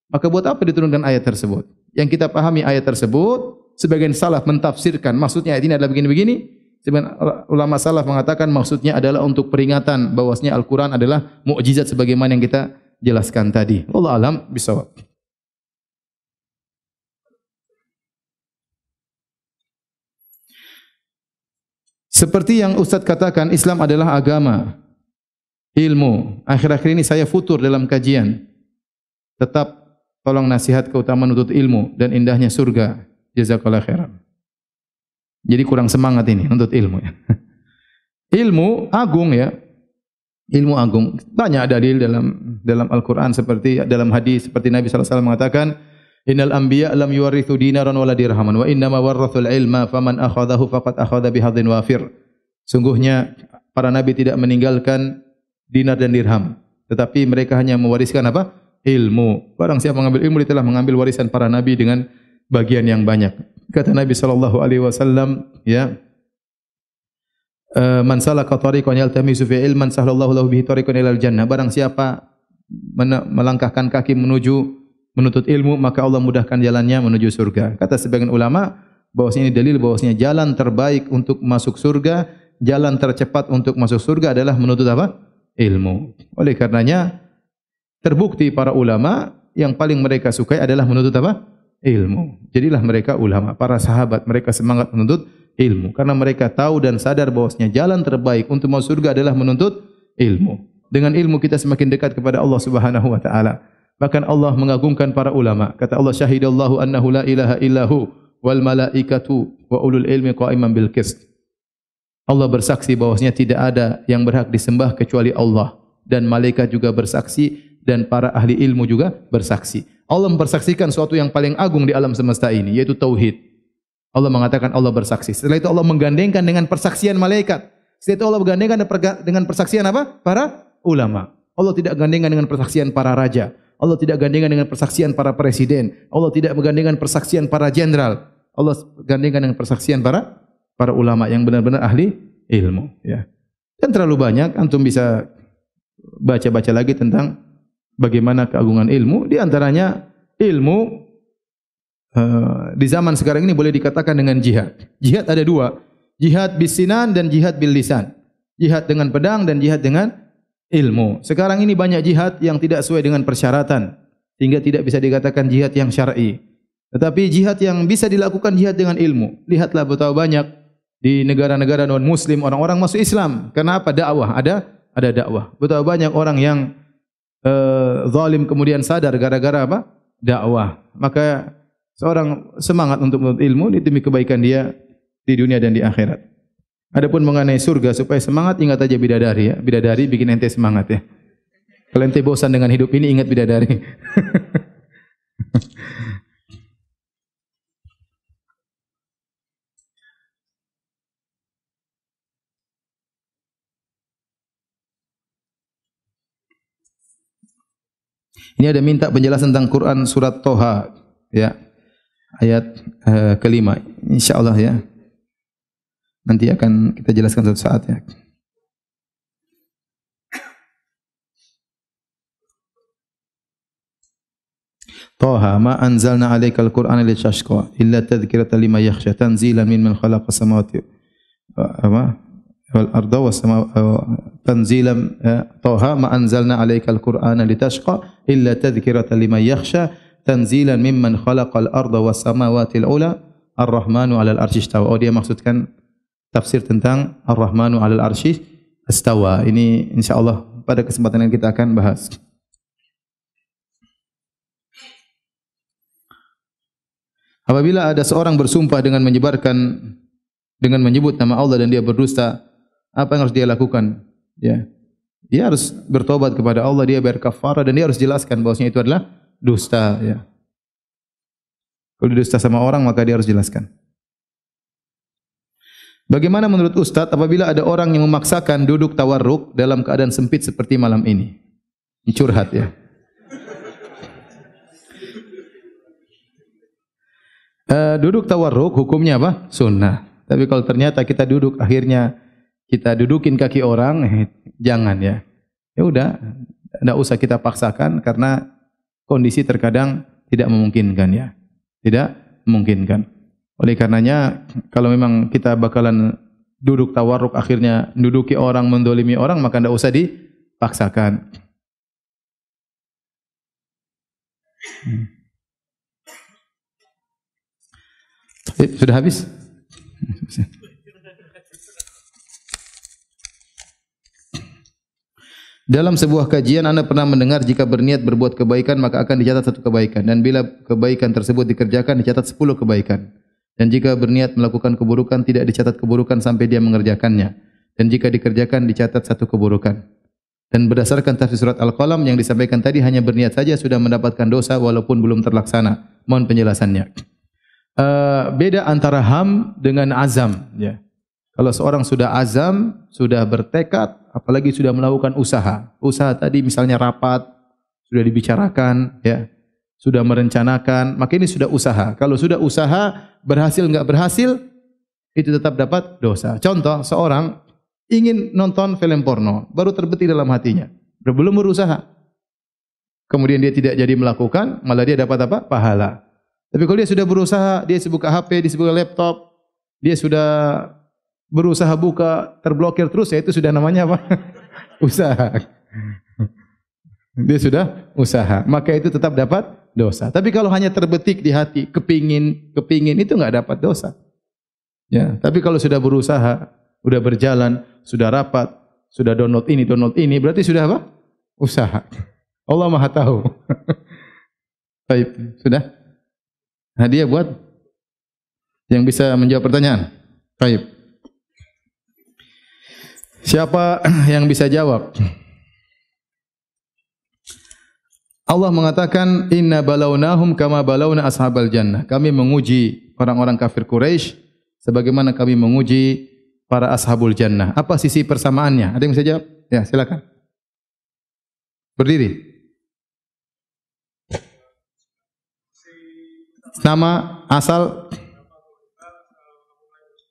maka buat apa diturunkan ayat tersebut? Yang kita pahami ayat tersebut, sebagian salaf mentafsirkan maksudnya ayat ini adalah begini-begini. Sebagian ulama salaf mengatakan maksudnya adalah untuk peringatan bahwasanya Al-Quran adalah mukjizat sebagaimana yang kita jelaskan tadi. Wallahu alam bisawab. Seperti yang Ustaz katakan, Islam adalah agama, ilmu. Akhir-akhir ini saya futur dalam kajian. Tetap tolong nasihat keutamaan menuntut ilmu dan indahnya surga. Jazakallahu khairan. Jadi kurang semangat ini untuk ilmu, ya. Ilmu agung, ya. Ilmu agung. Banyak dalil dalam Al-Quran seperti dalam hadis seperti Nabi sallallahu alaihi wasallam mengatakan, innal anbiya lam yuwarithu dinaran wala dirhaman wa innama warathul ilma faman akhadahu faqad akhadha bihadzin wafir. Sungguhnya para nabi tidak meninggalkan dinar dan dirham, tetapi mereka hanya mewariskan apa? Ilmu. Barang siapa mengambil ilmu, dia telah mengambil warisan para nabi dengan bagian yang banyak. Kata Nabi sallallahu alaihi wasallam, ya, man salaka tariqan yaltamisu fi ilman sahlallahu lahu bihi tariqan ilal jannah. Barang siapa melangkahkan kaki menuntut ilmu, maka Allah mudahkan jalannya menuju surga. Kata sebagian ulama, bahwasanya ini dalil bahwasanya jalan terbaik untuk masuk surga, jalan tercepat untuk masuk surga adalah menuntut apa? Ilmu. Oleh karenanya terbukti para ulama yang paling mereka sukai adalah menuntut apa? Ilmu. Jadilah mereka ulama. Para sahabat mereka semangat menuntut ilmu karena mereka tahu dan sadar bahwasanya jalan terbaik untuk masuk surga adalah menuntut ilmu. Dengan ilmu kita semakin dekat kepada Allah Subhanahu wa taala. Bahkan Allah mengagungkan para ulama. Kata Allah, syahidallahu annahu la ilaha illahu wal malaikatu wa ulul ilmi qa'iman bil qist. Allah bersaksi bahwasanya tidak ada yang berhak disembah kecuali Allah, dan malaikat juga bersaksi, dan para ahli ilmu juga bersaksi. Allah mempersaksikan suatu yang paling agung di alam semesta ini, yaitu tauhid. Allah mengatakan Allah bersaksi. Setelah itu Allah menggandengkan dengan persaksian malaikat. Setelah itu Allah menggandengkan dengan persaksian apa? Para ulama. Allah tidak gandengkan dengan persaksian para raja. Allah tidak gandengkan dengan persaksian para presiden. Allah tidak menggandengkan persaksian para jenderal. Allah gandengkan dengan persaksian para ulama yang benar-benar ahli ilmu. Ya. Dan terlalu banyak, antum bisa baca-baca lagi tentang bagaimana keagungan ilmu. Di antaranya ilmu di zaman sekarang ini boleh dikatakan dengan jihad. Jihad ada dua, jihad bisinan dan jihad bil lisan. Jihad dengan pedang dan jihad dengan ilmu. Sekarang ini banyak jihad yang tidak sesuai dengan persyaratan, sehingga tidak bisa dikatakan jihad yang syar'i. Tetapi jihad yang bisa dilakukan jihad dengan ilmu. Lihatlah betapa banyak di negara-negara non-muslim orang-orang masuk Islam. Kenapa? Dakwah. Ada dakwah. Betapa banyak orang yang zalim kemudian sadar gara-gara apa? Dakwah. Maka seorang semangat untuk menuntut ilmu demi kebaikan dia di dunia dan di akhirat. Adapun mengenai surga, supaya semangat, ingat aja bidadari ya. Bidadari bikin ente semangat ya. Kalau ente bosan dengan hidup ini, ingat bidadari. Ini ada minta penjelasan tentang Quran surat Toha, ya, ayat kelima. InsyaAllah ya, nanti akan kita jelaskan suatu saat ya. Toha, ma anzalna alaikal Qur'ana litashqa illa tadhkiratan liman yakhsha tanzilan mimman khalaqa samawati wal arda was samawati tanzilan. Toha, ma anzalna alaikal Qur'ana litashqa illa tadhkiratan liman yakhsha tanzilan mimman khalaqal arda was samawati al ula ar-rahmanu 'alal arsy istawa. Oh, dia maksudkan tafsir tentang ar-rahmanu 'alal arsy istawa. Ini insyaallah pada kesempatan yang kita akan bahas. Apabila ada seorang bersumpah dengan menyebut nama Allah dan dia berdusta, apa yang harus dia lakukan? Ya. Dia harus bertobat kepada Allah, dia bayar kafarah, dan dia harus jelaskan bahwasanya itu adalah dusta ya. Kalau dusta sama orang, maka dia harus jelaskan. Bagaimana menurut Ustaz apabila ada orang yang memaksakan duduk tawarruk dalam keadaan sempit seperti malam ini? Curhat ya. Duduk tawarruk hukumnya apa? Sunnah. Tapi kalau ternyata kita duduk, akhirnya kita dudukin kaki orang, jangan ya. Ya udah, tidak usah kita paksakan karena kondisi terkadang tidak memungkinkan ya. Tidak memungkinkan. Oleh karenanya, kalau memang kita bakalan duduk tawarruk akhirnya duduki orang, mendolimi orang, maka tidak usah dipaksakan. Sudah habis? Dalam sebuah kajian Anda pernah mendengar jika berniat berbuat kebaikan maka akan dicatat satu kebaikan, dan bila kebaikan tersebut dikerjakan dicatat 10 kebaikan. Dan jika berniat melakukan keburukan tidak dicatat keburukan sampai dia mengerjakannya. Dan jika dikerjakan dicatat satu keburukan. Dan berdasarkan tafsir surat Al-Qalam yang disampaikan tadi, hanya berniat saja sudah mendapatkan dosa walaupun belum terlaksana. Mohon penjelasannya. Beda antara ham dengan azam ya. Kalau seorang sudah azam, sudah bertekad, apalagi sudah melakukan usaha. Usaha tadi misalnya rapat, sudah dibicarakan, ya, sudah merencanakan, maka ini sudah usaha. Kalau sudah usaha, berhasil enggak berhasil, itu tetap dapat dosa. Contoh, seorang ingin nonton film porno, baru terbetik dalam hatinya, belum berusaha. Kemudian dia tidak jadi melakukan, malah dia dapat apa? Pahala. Tapi kalau dia sudah berusaha, dia buka HP, dia buka laptop, dia sudah berusaha buka, terblokir terus, ya itu sudah namanya apa? Usaha. Dia sudah usaha, maka itu tetap dapat dosa. Tapi kalau hanya terbetik di hati, kepingin itu enggak dapat dosa. Ya, tapi kalau sudah berusaha, sudah berjalan, sudah rapat, sudah download ini, berarti sudah apa? Usaha. Allah Maha tahu. Baik, sudah? Hadiah buat yang bisa menjawab pertanyaan. Baik. Siapa yang bisa jawab? Allah mengatakan, "Inna balawnahum kama balawna ashabal jannah." Kami menguji orang-orang kafir Quraisy sebagaimana kami menguji para ashabul jannah. Apa sisi persamaannya? Ada yang bisa jawab? Ya, silakan. Berdiri. Nama, asal,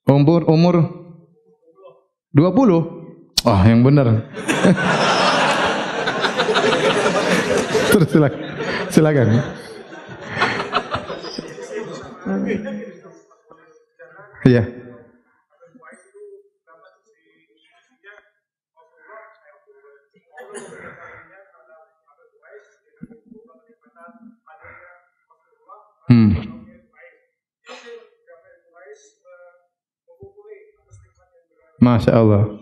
umur 20. Oh, yang benar. Terus silakan. Iya. Masya Allah.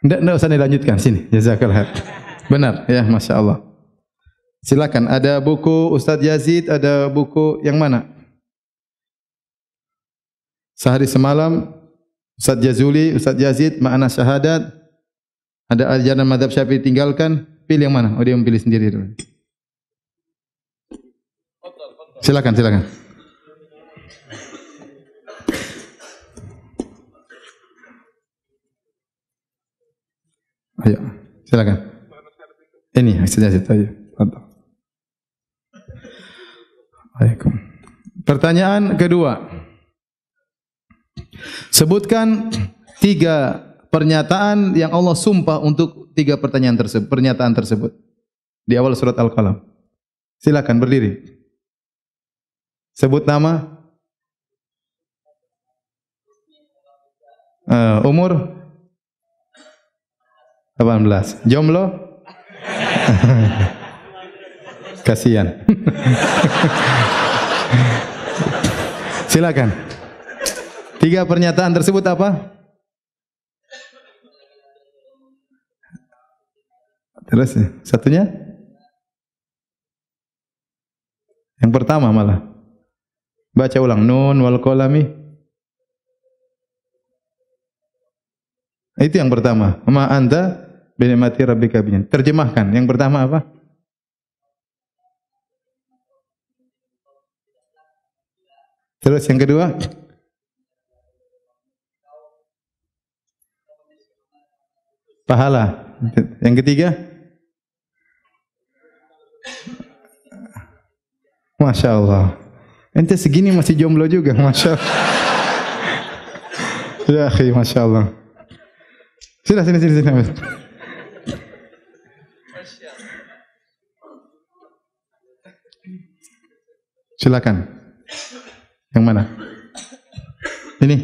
Tidak usah dilanjutkan sini. Jazakallah. Benar ya, Masya Allah. Silakan. Ada buku Ustadz Yazid, ada buku yang mana? Sehari Semalam, Ustadz Jazuli, Ustadz Yazid, Ma'ana Syahadat. Ada ajaran mazhab Syafi'i tinggalkan. Pilih yang mana? Oh, dia memilih sendiri dulu. Silakan. Ayo, silakan. Ini Ustadz Yazid aja. Waalaikum. Pertanyaan kedua. Sebutkan 3 pernyataan yang Allah sumpah untuk 3 pernyataan tersebut. Di awal surat Al-Qalam. Silakan berdiri. Sebut nama. Umur 18. Jomblo? Kasihan. Silakan. 3 pernyataan tersebut apa? Terus satunya? Yang pertama malah. Baca ulang. Nun wal qalami. Itu yang pertama. Ma anta bi ni'mati rabbika bijan. Terjemahkan. Yang pertama apa? Terus yang kedua? Pahala. Yang ketiga? Masya Allah. Ente segini masih jomblo juga, Masya Allah. Ya akhi, Masya Allah. Sini. Silakan. Yang mana? Ini.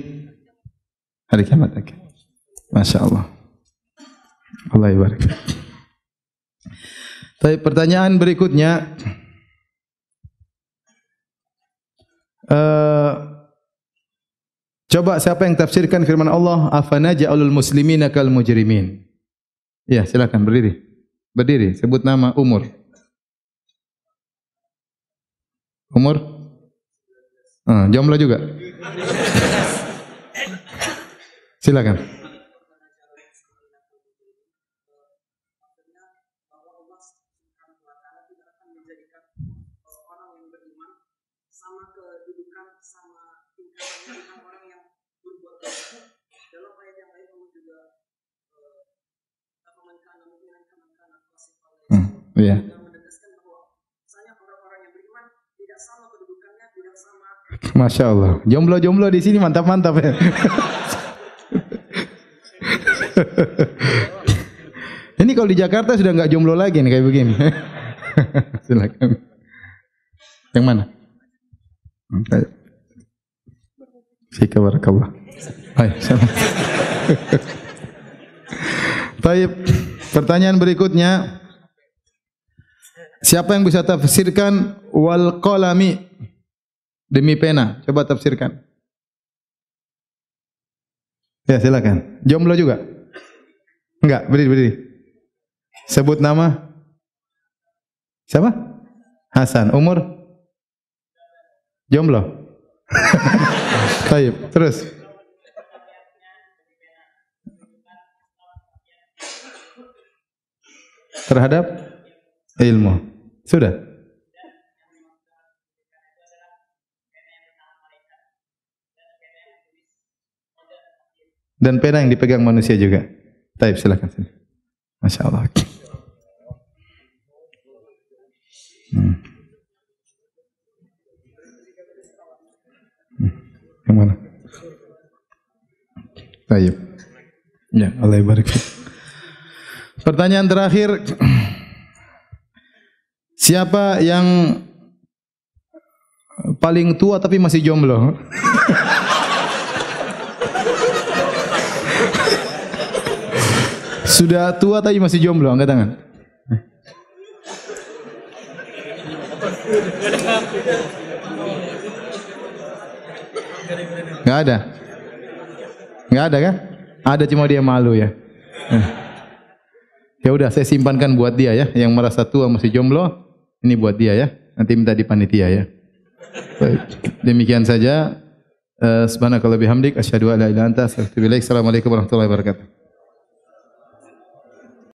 Hari kiamat. Masya Allah. Allah ibarik. Tapi pertanyaan berikutnya. Coba siapa yang tafsirkan firman Allah, afanaja'alul muslimina kal mujrimin. Ya, silakan berdiri. Berdiri, sebut nama, umur. Umur? Jomblo juga. Silakan. Iya. Masya Allah. Jomblo-jomblo di sini mantap-mantap ya. Ini kalau di Jakarta sudah nggak jomblo lagi nih kayak begini. Silakan. Yang mana? Fika barakallah. Ayo, salam. Baik, pertanyaan berikutnya. Siapa yang bisa tafsirkan wal qalami demi pena? Coba tafsirkan. Ya, silakan. Jomblo juga? Enggak, berdiri. Sebut nama. Siapa? Hasan. Umur? Jomblo. Baik, terus. Terhadap ilmu. Sudah. Dan pena yang dipegang manusia juga. Baik, silakan. Masya Allah. Yang mana? Baik. Ya, Allah barik. Pertanyaan terakhir. Siapa yang paling tua tapi masih jomblo? Sudah tua tapi masih jomblo, angkat tangan. Enggak ada. Enggak ada kan? Ada, cuma dia malu ya. Ya udah, saya simpankan buat dia ya, yang merasa tua masih jomblo. Ini buat dia ya. Nanti minta di panitia ya. Baik. Demikian saja. Subhanakallah bihamdik asyhadu an la ilaha illa anta astaghfiruka wa atubu ilaik. Assalamualaikum warahmatullahi wabarakatuh.